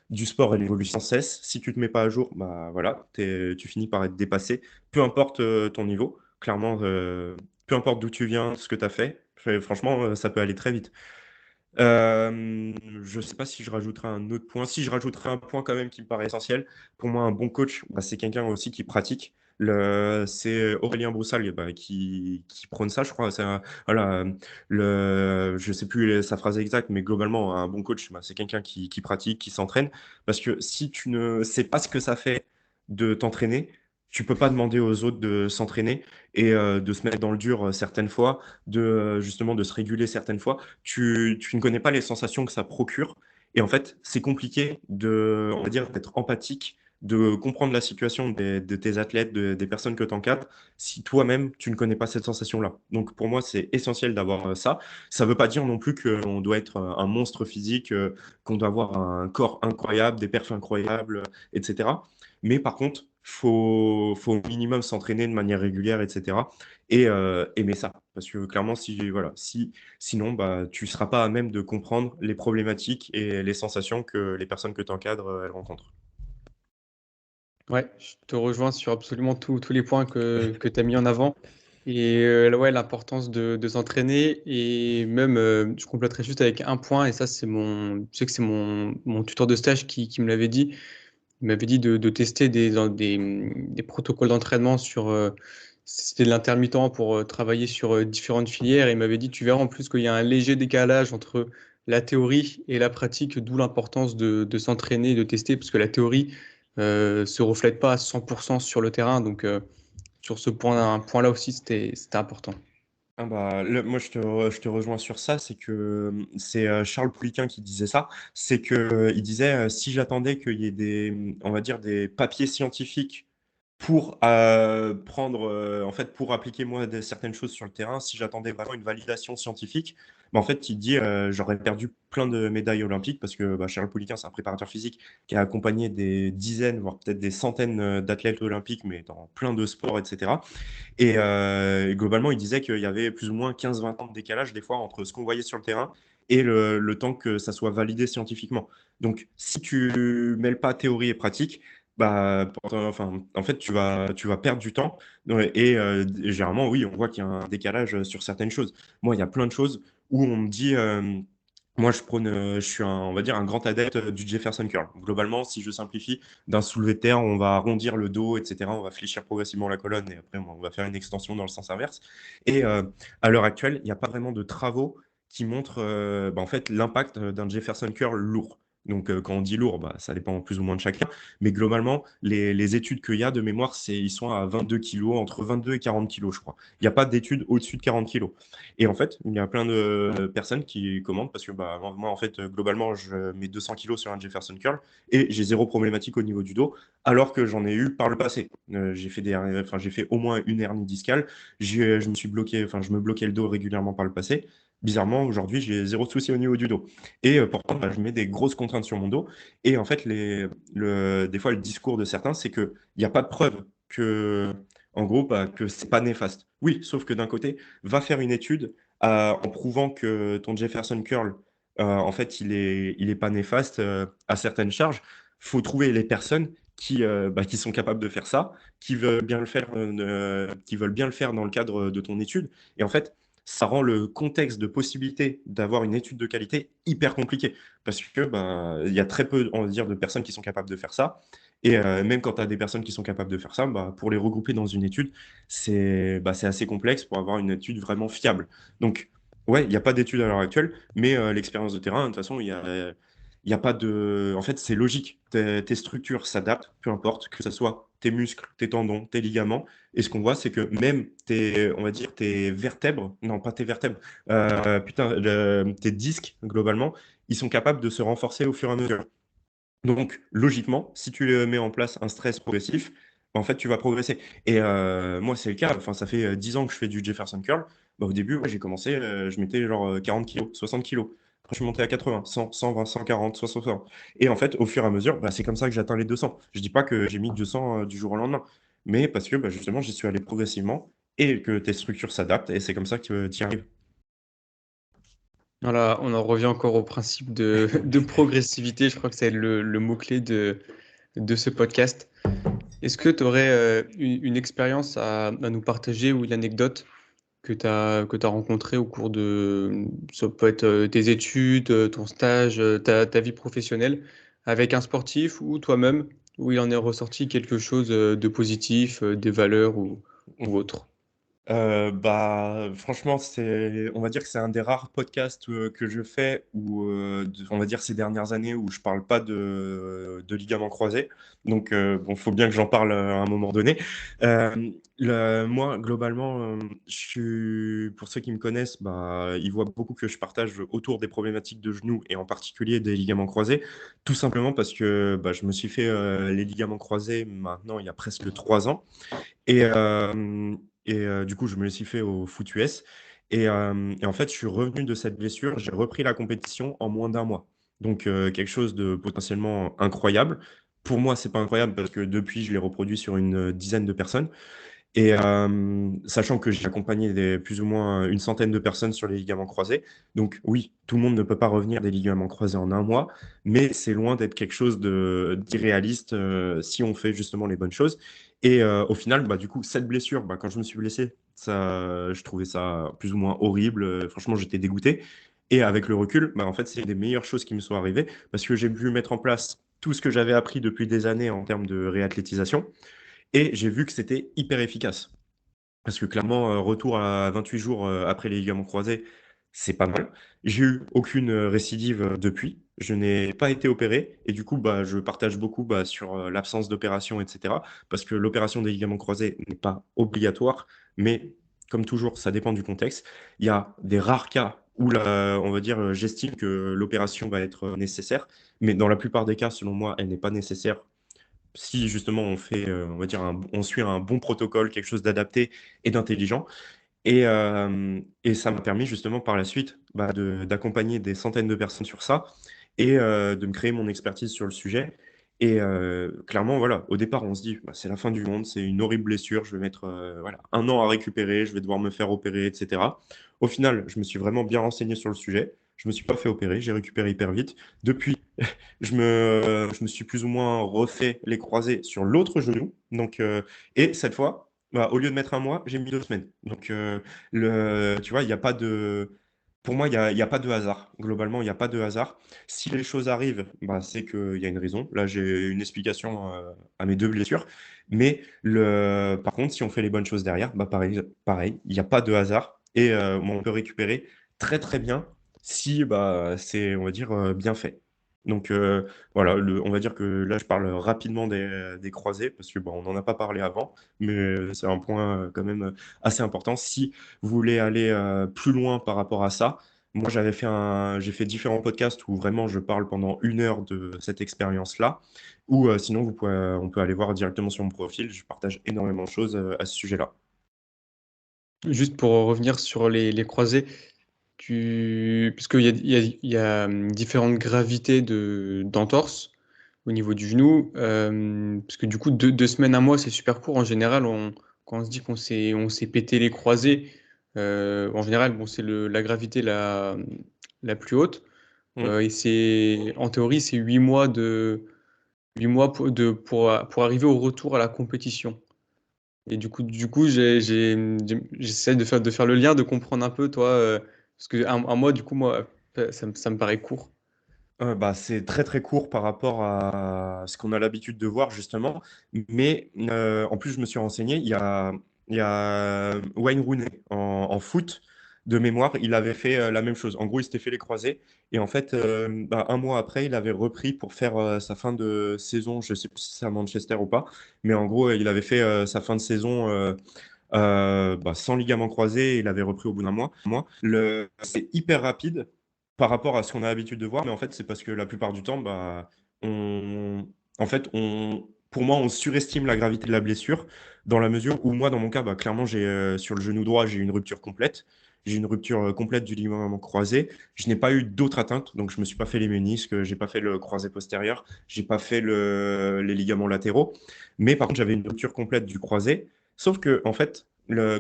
du sport, elle évolue sans cesse. Si tu te mets pas à jour, bah voilà, tu finis par être dépassé. Peu importe ton niveau, clairement, peu importe d'où tu viens, ce que tu as fait, franchement, ça peut aller très vite. Je sais pas si je rajouterai un autre point. Si je rajouterai un point quand même qui me paraît essentiel. Pour moi, un bon coach, bah, c'est quelqu'un aussi qui pratique. C'est Aurélien Broussal bah, qui prône ça, je crois. Voilà, je sais plus sa phrase exacte, mais globalement, un bon coach, bah, c'est quelqu'un qui pratique, qui s'entraîne. Parce que si tu ne sais pas ce que ça fait de t'entraîner, tu peux pas demander aux autres de s'entraîner et de se mettre dans le dur certaines fois, justement de se réguler certaines fois. Tu ne connais pas les sensations que ça procure. Et en fait, c'est compliqué on va dire, d'être empathique, de comprendre la situation de tes athlètes, des personnes que tu encadres, si toi-même, tu ne connais pas cette sensation-là. Donc, pour moi, c'est essentiel d'avoir ça. Ça ne veut pas dire non plus qu'on doit être un monstre physique, qu'on doit avoir un corps incroyable, des perfs incroyables, etc. Mais par contre, faut au minimum s'entraîner de manière régulière, etc. Et aimer ça. Parce que clairement, sinon, bah, tu ne seras pas à même de comprendre les problématiques et les sensations que les personnes que tu encadres, elles rencontrent. Ouais, je te rejoins sur absolument tous les points que tu as mis en avant. Et ouais, l'importance de s'entraîner. Et même, je compléterai juste avec un point. Et ça, je sais que c'est mon tuteur de stage qui me l'avait dit. Il m'avait dit de tester des protocoles d'entraînement sur. C'était de l'intermittent pour travailler sur différentes filières. Et il m'avait dit, tu verras en plus qu'il y a un léger décalage entre la théorie et la pratique, d'où l'importance de s'entraîner et de tester, parce que la théorie se reflète pas à 100% sur le terrain. Donc, sur ce point-là aussi, c'était important. Ah bah, moi, je te rejoins sur ça, c'est que c'est Charles Pouliquin qui disait ça, c'est que il disait si j'attendais qu'il y ait on va dire, des papiers scientifiques pour prendre, en fait, pour appliquer moi certaines choses sur le terrain, si j'attendais vraiment une validation scientifique, bah, en fait, il dit j'aurais perdu plein de médailles olympiques parce que bah, Charles Pouliquin, c'est un préparateur physique qui a accompagné des dizaines, voire peut-être des centaines d'athlètes olympiques, mais dans plein de sports, etc. Et globalement, il disait qu'il y avait plus ou moins 15-20 ans de décalage des fois entre ce qu'on voyait sur le terrain et le temps que ça soit validé scientifiquement. Donc, si tu mêles pas théorie et pratique, bah, enfin, en fait, tu vas perdre du temps. Ouais, et généralement, oui, on voit qu'il y a un décalage sur certaines choses. Moi, il y a plein de choses où on me dit, moi, je suis on va dire, un grand adepte du Jefferson Curl. Globalement, si je simplifie, d'un soulevé de terre, on va arrondir le dos, etc. On va fléchir progressivement la colonne et après, on va faire une extension dans le sens inverse. Et à l'heure actuelle, il n'y a pas vraiment de travaux qui montrent bah, en fait, l'impact d'un Jefferson Curl lourd. Donc, quand on dit lourd, bah, ça dépend plus ou moins de chacun. Mais globalement, les études qu'il y a de mémoire, ils sont à 22 kilos, entre 22 et 40 kilos, je crois. Il n'y a pas d'études au-dessus de 40 kilos. Et en fait, il y a plein de personnes qui commandent parce que bah, moi, en fait, globalement, je mets 200 kilos sur un Jefferson Curl et j'ai zéro problématique au niveau du dos, alors que j'en ai eu par le passé. J'ai fait au moins une hernie discale. Je me suis bloqué, enfin, je me bloquais le dos régulièrement par le passé. Bizarrement, aujourd'hui, j'ai zéro souci au niveau du dos. Et pourtant, bah, je mets des grosses contraintes sur mon dos. Et en fait, des fois, le discours de certains, c'est qu'il n'y a pas de preuve que, en gros, bah, que c'est pas néfaste. Oui, sauf que d'un côté, va faire une étude en prouvant que ton Jefferson Curl, en fait, il est pas néfaste à certaines charges. Faut trouver les personnes bah, qui sont capables de faire ça, qui veulent bien le faire dans le cadre de ton étude. Et en fait, ça rend le contexte de possibilité d'avoir une étude de qualité hyper compliqué. Parce que bah, il y a très peu, on va dire, de personnes qui sont capables de faire ça. Et même quand tu as des personnes qui sont capables de faire ça, bah, pour les regrouper dans une étude, c'est assez complexe pour avoir une étude vraiment fiable. Donc, ouais, il n'y a pas d'études à l'heure actuelle, mais l'expérience de terrain, de toute façon, il y a pas de. En fait, c'est logique. Tes structures s'adaptent, peu importe, que ce soit tes muscles, tes tendons, tes ligaments. Et ce qu'on voit, c'est que même on va dire, tes vertèbres, non, pas tes vertèbres, putain, tes disques, globalement, ils sont capables de se renforcer au fur et à mesure. Donc, logiquement, si tu mets en place un stress progressif, bah, en fait, tu vas progresser. Et moi, c'est le cas. Enfin, ça fait 10 ans que je fais du Jefferson Curl. Bah, au début, ouais, j'ai commencé, je mettais genre 40 kilos, 60 kilos. Après, je suis monté à 80, 100, 120, 140, 160. Et en fait, au fur et à mesure, c'est comme ça que j'atteins les 200. Je dis pas que j'ai mis 200 du jour au lendemain, mais parce que justement, j'y suis allé progressivement et que tes structures s'adaptent et c'est comme ça que tu y arrives. Voilà, on en revient encore au principe de progressivité. Je crois que c'est le mot-clé de ce podcast. Est-ce que tu aurais une expérience à nous partager ou une anecdote que tu as rencontrée au cours de, ça peut être tes études, ton stage, ta vie professionnelle, avec un sportif ou toi-même, où il en est ressorti quelque chose de positif, des valeurs ou autre? Franchement, on va dire que c'est un des rares podcasts, que je fais où, on va dire ces dernières années où je parle pas de ligaments croisés. Donc, bon, faut bien que j'en parle, à un moment donné. Moi, globalement, pour ceux qui me connaissent, ils voient beaucoup que je partage autour des problématiques de genoux et en particulier des ligaments croisés. Tout simplement parce que, je me suis fait, les ligaments croisés maintenant il y a presque 3 ans. Et du coup, je me les suis fait au foot US et en fait, je suis revenu de cette blessure, j'ai repris la compétition en moins d'un mois. Donc quelque chose de potentiellement incroyable. Pour moi, c'est pas incroyable parce que depuis, je l'ai reproduit sur une, dizaine de personnes. Et sachant que j'ai accompagné plus ou moins une centaine de personnes sur les ligaments croisés. Donc oui, tout le monde ne peut pas revenir des ligaments croisés en un mois, mais c'est loin d'être quelque chose d'irréaliste, si on fait justement les bonnes choses. Et au final, du coup, cette blessure, quand je me suis blessé, je trouvais ça plus ou moins horrible, franchement, j'étais dégoûté. Et avec le recul, en fait, c'est une des meilleures choses qui me sont arrivées parce que j'ai pu mettre en place tout ce que j'avais appris depuis des années en termes de réathlétisation et j'ai vu que c'était hyper efficace. Parce que clairement, retour à 28 jours, après les ligaments croisés, c'est pas mal. J'ai eu aucune, récidive, depuis. Je n'ai pas été opéré et du coup, je partage beaucoup, sur, l'absence d'opération et cetera. Parce que l'opération des ligaments croisés n'est pas obligatoire, mais comme toujours, ça dépend du contexte. Il y a des rares cas où on va dire, j'estime que l'opération va être, nécessaire, mais dans la plupart des cas, selon moi, elle n'est pas nécessaire si justement on fait, on va dire on suit un bon protocole, quelque chose d'adapté et d'intelligent et ça m'a permis justement par la suite, d'accompagner des centaines de personnes sur ça et de me créer mon expertise sur le sujet et clairement voilà, au départ on se dit: «C'est la fin du monde, c'est une horrible blessure, je vais mettre, voilà 1 an à récupérer, je vais devoir me faire opérer et cetera». Au final, je me suis vraiment bien renseigné sur le sujet, je me suis pas fait opérer, j'ai récupéré hyper vite. Depuis, je me suis plus ou moins refait les croisés sur l'autre genou donc et cette fois, au lieu de mettre un mois, j'ai mis 2 semaines. Donc, tu vois, il y a pas de pour moi, il y a pas de hasard. Globalement, il y a pas de hasard. Si les choses arrivent, c'est qu'il y a une raison. Là, j'ai une explication, à mes 2 blessures. Mais par contre, si on fait les bonnes choses derrière, pareil, il y a pas de hasard et on peut récupérer très, très bien si, c'est, on va dire, bien fait. Donc, voilà, on va dire que là, je parle rapidement des croisés parce que, on n'en a pas parlé avant, mais c'est un point, quand même, assez important. Si vous voulez aller, plus loin par rapport à ça, moi j'ai fait différents podcasts où vraiment je parle pendant 1 heure de cette expérience-là ou sinon on peut aller voir directement sur mon profil, je partage énormément de choses, à ce sujet-là. Juste pour revenir sur les croisés, parce qu'il y a, différentes gravités d'entorse au niveau du genou. Parce que du coup, 2 semaines, un mois, c'est super court. En général, quand on se dit on s'est pété les croisés, en général, bon, c'est la gravité la plus haute. Mmh. Et en théorie, c'est 8 mois 8 mois pour arriver au retour à la compétition. Et du coup, j'essaie de faire le lien, de comprendre un peu, toi, parce que un mois, du coup, moi, ça me paraît court. C'est très, très court par rapport à ce qu'on a l'habitude de voir justement, mais en plus je me suis renseigné, il y a Wayne Rooney en foot de mémoire, il avait fait, la même chose. En gros, il s'était fait les croisés et en fait, 1 mois après, il avait repris pour faire, sa fin de saison, je sais plus si c'est à Manchester ou pas, mais en gros, il avait fait, sa fin de saison, sans ligament croisé et il avait repris au bout d'un mois. C'est hyper rapide par rapport à ce qu'on a l'habitude de voir, mais en fait, c'est parce que la plupart du temps, on en fait, pour moi, on surestime la gravité de la blessure dans la mesure où moi, dans mon cas, clairement, sur le genou droit, j'ai eu une rupture complète. j'ai une rupture complète du ligament croisé. Je n'ai pas eu d'autres atteintes, donc je me suis pas fait les ménisques, j'ai pas fait le croisé postérieur, j'ai pas fait les ligaments latéraux. Mais par contre, j'avais une rupture complète du croisé. Sauf que, en fait,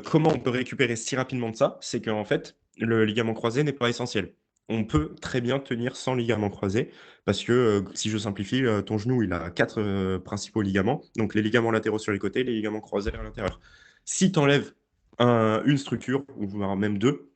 comment on peut récupérer si rapidement de ça, c'est qu'en fait, le ligament croisé n'est pas essentiel. On peut très bien tenir sans ligament croisé parce que, si je simplifie, ton genou, il a 4 principaux ligaments, donc les ligaments latéraux sur les côtés, les ligaments croisés à l'intérieur. Si tu enlèves une structure, ou voire même 2,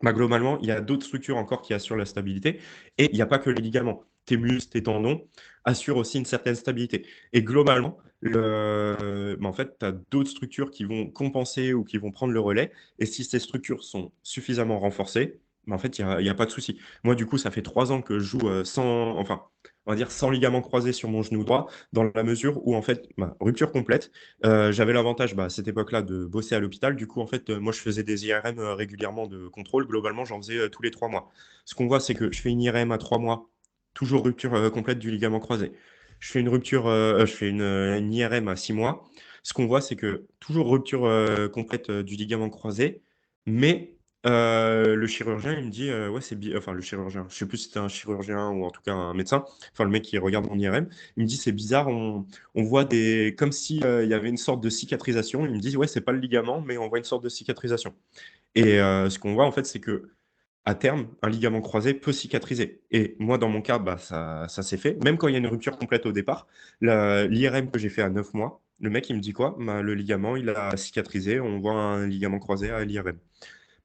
bah, globalement, il y a d'autres structures encore qui assurent la stabilité et il n'y a pas que les ligaments. Tes muscles, tes tendons assurent aussi une certaine stabilité. Et globalement, en fait, tu as d'autres structures qui vont compenser ou qui vont prendre le relais. Et si ces structures sont suffisamment renforcées, en fait, il y a pas de souci. Moi, du coup, ça fait 3 ans que je joue sans, enfin, on va dire sans ligament croisé sur mon genou droit, dans la mesure où, en fait, rupture complète. J'avais l'avantage, à cette époque-là, de bosser à l'hôpital. Du coup, en fait, moi, je faisais des IRM régulièrement de contrôle. Globalement, j'en faisais tous les 3 mois. Ce qu'on voit, c'est que je fais une IRM à 3 mois, toujours rupture complète du ligament croisé. Je fais une IRM à 6 mois. Ce qu'on voit, c'est que toujours rupture complète du ligament croisé, mais le chirurgien, il me dit, ouais, enfin, le chirurgien, je sais plus si c'était un chirurgien ou en tout cas un médecin, enfin, le mec qui regarde mon IRM, il me dit, c'est bizarre, on voit comme si il y avait une sorte de cicatrisation. Il me dit, ouais, c'est pas le ligament, mais on voit une sorte de cicatrisation. Et ce qu'on voit, en fait, c'est que à terme, un ligament croisé peut cicatriser. Et moi, dans mon cas, ça s'est fait. Même quand il y a une rupture complète au départ, l'IRM que j'ai fait à 9 mois, le mec, il me dit quoi? Le ligament, il a cicatrisé, on voit un ligament croisé à l'IRM.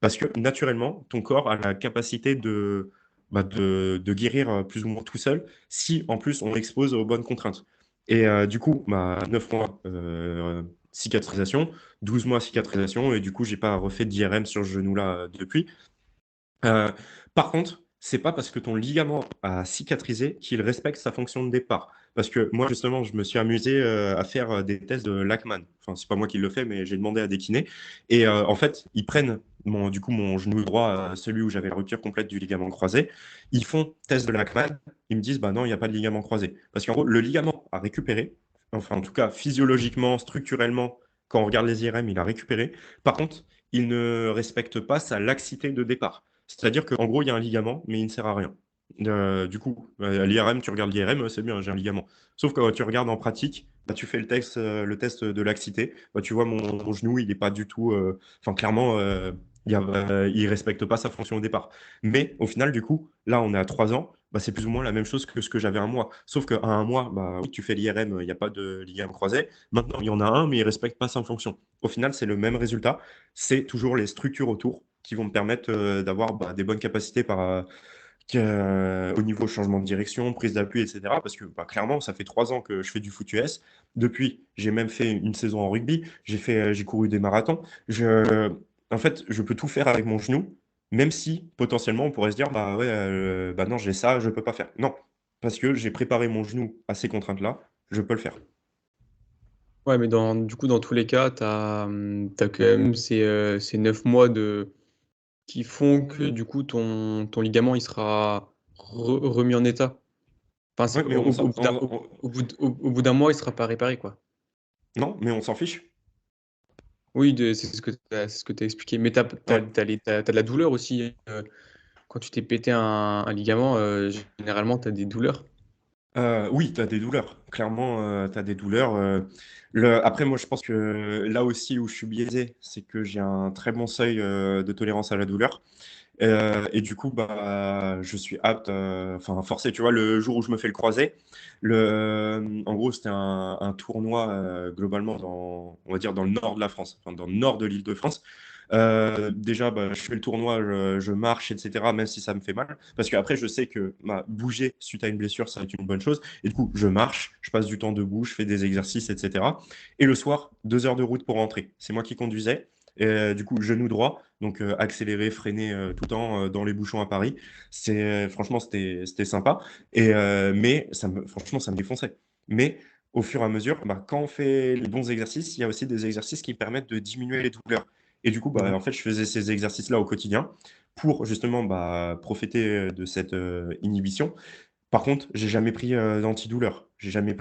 Parce que naturellement, ton corps a la capacité de guérir plus ou moins tout seul, si en plus on l'expose aux bonnes contraintes. Et du coup, 9 mois cicatrisation, 12 mois cicatrisation, et du coup, j'ai pas refait d'IRM sur ce genou-là depuis. Heu, Par contre, c'est pas parce que ton ligament a cicatrisé qu'il respecte sa fonction de départ. Parce que moi, justement, je me suis amusé, à faire, des tests de Lachman. Enfin, c'est pas moi qui le fais, mais j'ai demandé à des kinés et en fait, ils prennent mon genou droit, celui où j'avais la rupture complète du ligament croisé. Ils font test de Lachman, ils me disent: «Bah non, il y a pas de ligament croisé». Parce qu'en gros, le ligament a récupéré, enfin, en tout cas, physiologiquement, structurellement, quand on regarde les IRM, il a récupéré. Par contre, il ne respecte pas sa laxité de départ. C'est-à-dire qu'en gros, il y a un ligament, mais il ne sert à rien. Du coup, à l'IRM, tu regardes l'IRM, c'est bien, j'ai un ligament. Sauf que quand tu regardes en pratique, tu fais le test de laxité, tu vois mon genou, il est pas du tout, enfin clairement, il respecte pas sa fonction au départ. Mais au final, du coup, là, on est à 3 ans, c'est plus ou moins la même chose que ce que j'avais un mois. Sauf qu'à un mois, oui, tu fais l'IRM, il y a pas de ligament croisé. Maintenant, il y en a un, mais il respecte pas sa fonction. Au final, c'est le même résultat. C'est toujours les structures autour qui vont me permettre d'avoir des bonnes capacités au niveau changement de direction, prise d'appui, etc. Parce que clairement, ça fait 3 ans que je fais du foot US. Depuis, j'ai même fait une saison en rugby. J'ai couru des marathons. En fait, je peux tout faire avec mon genou, même si potentiellement on pourrait se dire, bah ouais, non, j'ai ça, je peux pas faire. Non, parce que j'ai préparé mon genou à ces contraintes-là, je peux le faire. Ouais, mais du coup, dans tous les cas, t'as quand même ces 9 mois qui font que du coup, ton ligament, il sera remis en état. Enfin, Ouais, mais au bout d'un mois, il sera pas réparé, quoi. non, mais on s'en fiche. Oui, c'est ce que t'as expliqué. Mais Ouais. t'as de la douleur aussi. Quand tu t'es pété un ligament, généralement, t'as des douleurs. Oui, tu as des douleurs. Clairement, tu as des douleurs, après moi je pense que là aussi où je suis biaisé, c'est que j'ai un très bon seuil, de tolérance à la douleur, et du coup, je suis apte, enfin forcé, tu vois? Le jour où je me fais le croisé, en gros, c'était un tournoi, globalement on va dire dans le nord de la France, enfin dans le nord de l'Île-de-France. Déjà, je fais le tournoi, je marche, et cetera, même si ça me fait mal. Parce qu'après, je sais que bouger suite à une blessure, ça va être une bonne chose. Et du coup, je marche, je passe du temps debout, je fais des exercices, et cetera. Et le soir, 2 heures de route pour rentrer. C'est moi qui conduisais. Et du coup, genou droit, donc accélérer, freiner tout le temps dans les bouchons à Paris. Franchement, c'était sympa. Mais franchement, ça me défonçait. Mais au fur et à mesure, quand on fait les bons exercices, il y a aussi des exercices qui permettent de diminuer les douleurs. Et du coup, Ouais. en fait, je faisais ces exercices-là au quotidien pour justement profiter de cette inhibition. Par contre, j'ai jamais pris d'antidouleur. J'ai jamais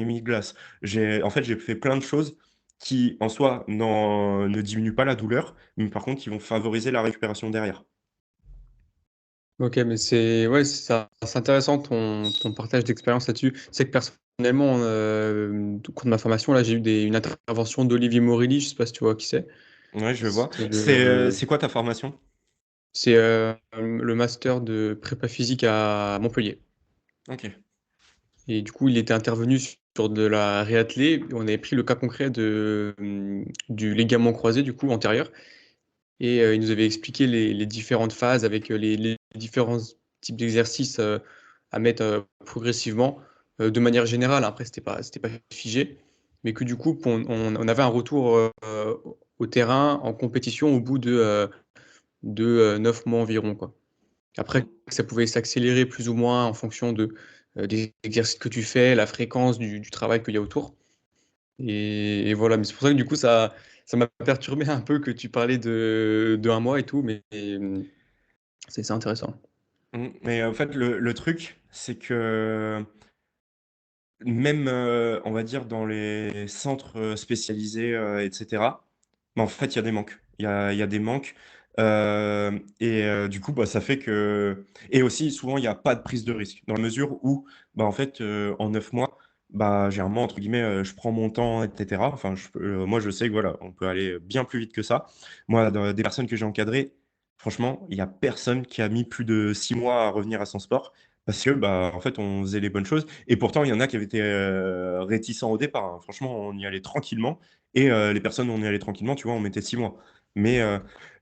mis de glace. En fait, j'ai fait plein de choses qui, en soi, ne diminuent pas la douleur, mais par contre, qui vont favoriser la récupération derrière. Ok, mais c'est ouais, c'est intéressant ton partage d'expérience là-dessus. C'est que personnellement, au cours de ma formation, là, j'ai eu une intervention d'Olivier Morelli, je sais pas si tu vois qui c'est. Ouais, je vois. C'est C'est quoi ta formation? le master de prépa physique à Montpellier. OK. Et du coup, il était intervenu sur de la réathlée. On avait pris le cas concret du ligament croisé, du coup, antérieur. Et il nous avait expliqué les différentes phases avec les différents types d'exercices à mettre progressivement, de manière générale. Après, c'était pas figé, mais que du coup, on avait un retour au terrain en compétition au bout de 9 mois environ, quoi. Après, Mmh. ça pouvait s'accélérer plus ou moins en fonction des exercices que tu fais, la fréquence du travail qu'il y a autour. Et voilà, mais c'est pour ça que du coup, ça m'a perturbé un peu que tu parlais de un mois et tout, mais c'est intéressant. Mais en fait, le truc, c'est que même, on va dire dans les centres, spécialisés, et cetera, bah, en fait, il y a des manques. Il y a des manques, du coup, bah, ça fait que et aussi souvent, il y a pas de prise de risque dans la mesure où, bah, en fait, en 9 mois, bah, généralement, entre guillemets, «je prends mon temps» et cetera. Enfin, moi, je sais que, voilà, on peut aller bien plus vite que ça. Moi, dans des personnes que j'ai encadrées, franchement, il y a personne qui a mis plus de 6 mois à revenir à son sport parce que, bah, en fait, on faisait les bonnes choses et pourtant, il y en a qui avaient été, réticents au départ, hein. Franchement, on y allait tranquillement les personnes où on y allait tranquillement, tu vois, on mettait 6 mois. Mais,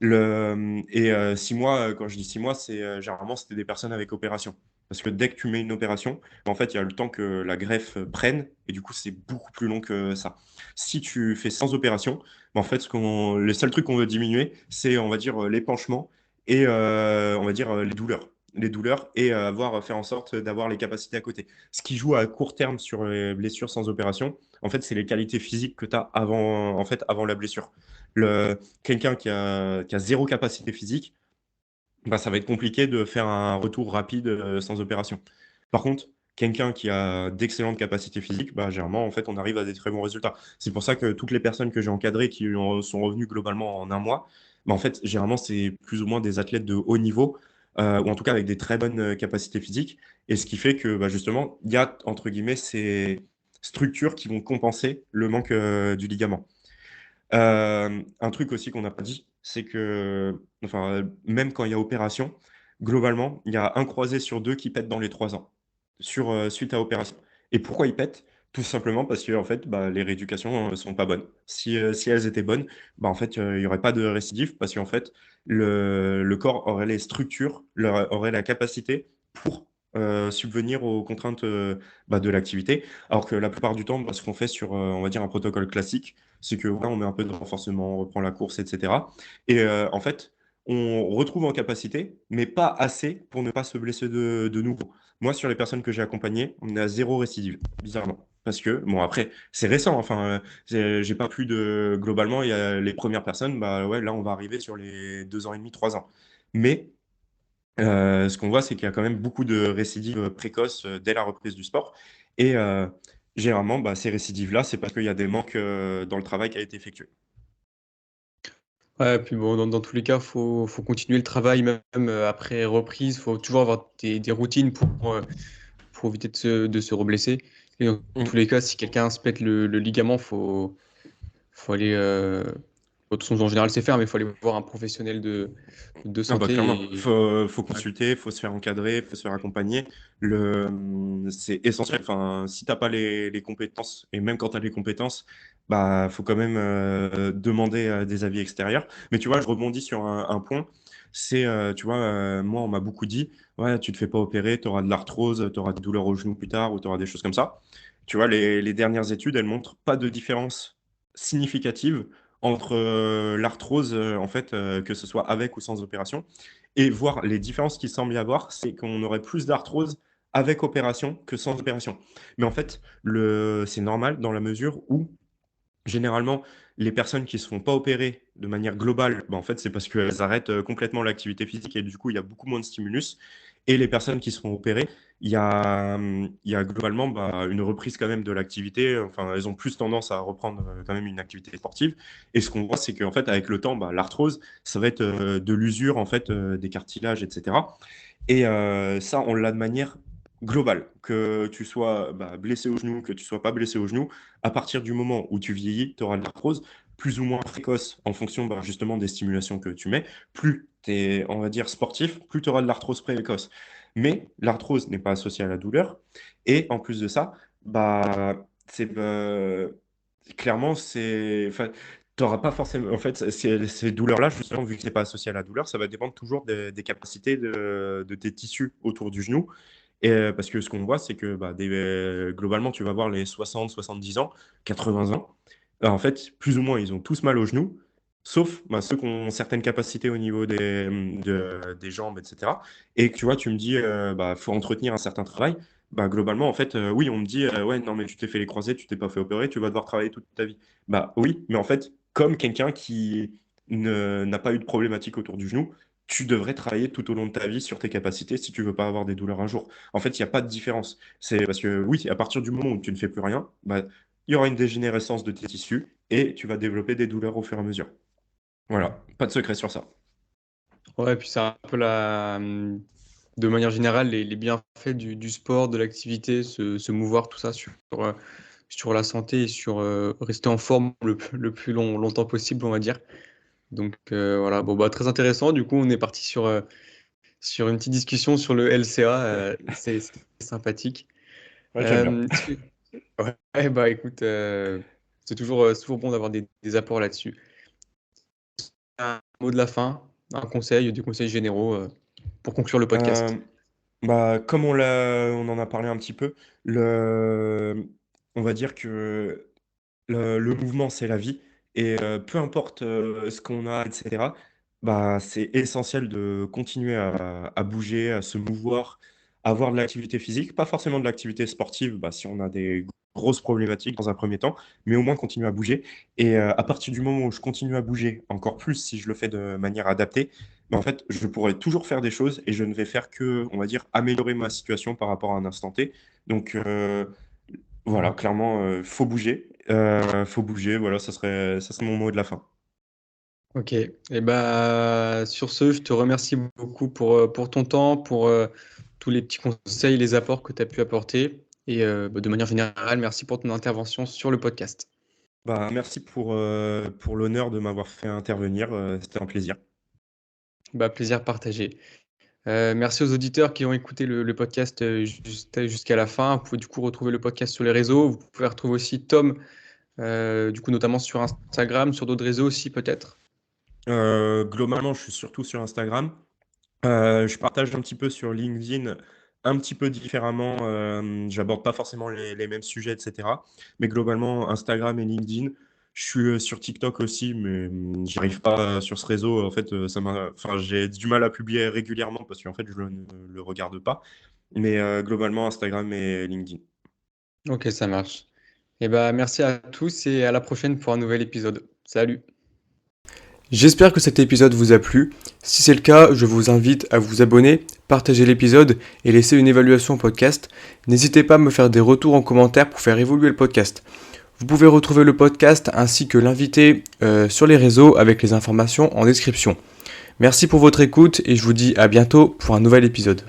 6 mois, quand je dis 6 mois, c'est, généralement, c'était des personnes avec opération. Parce que dès que tu mets une opération, en fait, il y a le temps que la greffe, prenne et du coup, c'est beaucoup plus long que ça. Si tu fais sans opération, bah, en fait, les seuls trucs qu'on veut diminuer, c'est, on va dire, l'épanchement on va dire, les douleurs. Les douleurs faire en sorte d'avoir les capacités à côté. Ce qui joue à court terme sur les blessures sans opération, en fait, c'est les qualités physiques que tu as avant, en fait, avant la blessure. Quelqu'un qui a zéro capacité physique, bah, ça va être compliqué de faire un retour rapide sans opération. Par contre, quelqu'un qui a d'excellentes capacités physiques, bah, généralement, en fait, on arrive à des très bons résultats. C'est pour ça que toutes les personnes que j'ai encadrées sont revenues globalement en un mois, bah, en fait, généralement, c'est plus ou moins des athlètes de haut niveau, ou en tout cas avec des très bonnes capacités physiques. Et ce qui fait que bah, justement, il y a, entre guillemets, ces structures qui vont compenser le manque du ligament. Un truc aussi qu'on n'a pas dit, c'est que, enfin, même quand il y a opération, globalement, il y a un croisé sur 2 qui pète dans les 3 ans, suite à opération. Et pourquoi ils pètent? Tout simplement parce qu'en fait, bah, les rééducations, sont pas bonnes. Si elles étaient bonnes, bah, en fait, il y aurait pas de récidive parce qu'en fait, le corps aurait les structures, aurait la capacité pour, subvenir aux contraintes, bah, de l'activité. Alors que la plupart du temps, bah, ce qu'on fait sur, on va dire un protocole classique, c'est que voilà, on met un peu de renforcement, on reprend la course, et cetera. En fait, on retrouve en capacité, mais pas assez pour ne pas se blesser de nouveau. Moi, sur les personnes que j'ai accompagnées, on est à 0 récidive, bizarrement. Parce que, bon, après, c'est récent, enfin, j'ai pas plus de. Globalement, il y a les premières personnes, bah ouais, là, on va arriver sur les 2 ans et demi, 3 ans. Mais ce qu'on voit, c'est qu'il y a quand même beaucoup de récidives précoces dès la reprise du sport. Et généralement, bah, ces récidives-là, c'est parce qu'il y a des manques dans le travail qui a été effectué. Ouais, puis bon, dans tous les cas, faut continuer le travail même après reprise. Faut toujours avoir des routines pour éviter de se reblesser. Et dans tous Mm. les cas, si quelqu'un se pète le ligament, faut aller. De toute façon, en général, c'est faire, mais il faut aller voir un professionnel de Ah bah clairement, santé. faut Ouais. consulter, faut se faire encadrer, faut se faire accompagner. C'est essentiel. Enfin, si t'as pas les compétences, et même quand tu as les compétences, bah faut quand même demander des avis extérieurs. Mais tu vois, je rebondis sur un point. C'est, tu vois, moi on m'a beaucoup dit, ouais, tu te fais pas opérer, tu auras de l'arthrose, tu auras des douleurs au genou plus tard, ou tu auras des choses comme ça. Tu vois, les dernières études, elles montrent pas de différence significative entre l'arthrose, en fait, que ce soit avec ou sans opération et voir les différences qu'il semble y avoir, c'est qu'on aurait plus d'arthrose avec opération que sans opération. Mais en fait, c'est normal dans la mesure où, généralement, les personnes qui se font pas opérer de manière globale, bah, en fait, c'est parce qu'elles arrêtent, complètement l'activité physique et du coup, il y a beaucoup moins de stimulus et les personnes qui seront opérées, il y a globalement une reprise quand même de l'activité. Enfin, elles ont plus tendance à reprendre quand même une activité sportive. Et ce qu'on voit, c'est qu'en fait, avec le temps, l'arthrose, ça va être de l'usure en fait des cartilages, etc. Et ça, on l'a de manière globale. Que tu sois blessé au genou, que tu sois pas blessé au genou, à partir du moment où tu vieillis, tu auras de l'arthrose plus ou moins précoce en fonction justement des stimulations que tu mets. Plus tu es, on va dire, sportif, plus tu auras de l'arthrose précoce. Mais l'arthrose n'est pas associée à la douleur. Et en plus de ça, c'est clairement, enfin, t'auras pas forcément. En fait, ces douleurs-là, justement, vu que c'est pas associé à la douleur, ça va dépendre toujours des capacités de tes tissus autour du genou. Et parce que ce qu'on voit, c'est que globalement, tu vas voir les 60, 70 ans, 80 ans. En fait, plus ou moins, ils ont tous mal au genou, sauf ceux qui ont certaines capacités au niveau des jambes, etc. Et que tu vois, tu me dis, faut entretenir un certain travail. Globalement, en fait, oui, on me dit, ouais, non, mais tu t'es fait les croisés, tu t'es pas fait opérer, tu vas devoir travailler toute ta vie. Oui, mais en fait, comme quelqu'un qui n'a pas eu de problématique autour du genou, tu devrais travailler tout au long de ta vie sur tes capacités si tu veux pas avoir des douleurs un jour. En fait, il n'y a pas de différence. C'est parce que oui, à partir du moment où tu ne fais plus rien, il y aura une dégénérescence de tes tissus et tu vas développer des douleurs au fur et à mesure. Voilà, pas de secret sur ça. Ouais, puis c'est un peu de manière générale, les bienfaits du sport, de l'activité, se mouvoir, tout ça sur la santé et sur rester en forme le plus longtemps possible, on va dire. Donc voilà, bon, très intéressant. Du coup, on est parti sur une petite discussion sur le LCA. C'est sympathique. Ouais, j'aime bien. Euh, est-ce que- ouais, écoute, c'est toujours bon d'avoir des apports là-dessus. Un mot de la fin, un conseil, des conseils généraux pour conclure le Euh, podcast. Comme on en a parlé un petit peu, on va dire que le mouvement, c'est la vie. Et peu importe ce qu'on a, etc., c'est essentiel de continuer à bouger, à se mouvoir, à avoir de l'activité physique. Pas forcément de l'activité sportive, si on a des grosses problématiques dans un premier temps, mais au moins continuer à bouger. Et à partir du moment où je continue à bouger, encore plus si je le fais de manière adaptée, en fait, je pourrai toujours faire des choses et je ne vais faire que, on va dire, améliorer ma situation par rapport à un instant T. Donc, voilà, clairement, faut bouger. Faut bouger, voilà, ça serait mon mot de la fin. Ok, et sur ce, je te remercie beaucoup pour ton temps, pour tous les petits conseils, les apports que tu as pu apporter. Et de manière générale, merci pour ton intervention sur le podcast. Merci pour l'honneur de m'avoir fait intervenir, c'était un plaisir. Plaisir partagé. Merci aux auditeurs qui ont écouté le podcast jusqu'à la fin. Vous pouvez du coup retrouver le podcast sur les réseaux. Vous pouvez retrouver aussi Tom, du coup notamment sur Instagram, sur d'autres réseaux aussi peut-être. Globalement, je suis surtout sur Instagram. Je partage un petit peu sur LinkedIn, un petit peu différemment. J'aborde pas forcément les mêmes sujets, etc. Mais globalement, Instagram et LinkedIn. Je suis sur TikTok aussi, mais j'y arrive pas sur ce réseau. En fait, enfin, j'ai du mal à publier régulièrement parce qu'en fait, je ne le regarde pas. Mais globalement, Instagram et LinkedIn. Ok, ça marche. Merci à tous et à la prochaine pour un nouvel épisode. Salut! J'espère que cet épisode vous a plu. Si c'est le cas, je vous invite à vous abonner, partager l'épisode et laisser une évaluation au podcast. N'hésitez pas à me faire des retours en commentaire pour faire évoluer le podcast. Vous pouvez retrouver le podcast ainsi que l'invité sur les réseaux avec les informations en description. Merci pour votre écoute et je vous dis à bientôt pour un nouvel épisode.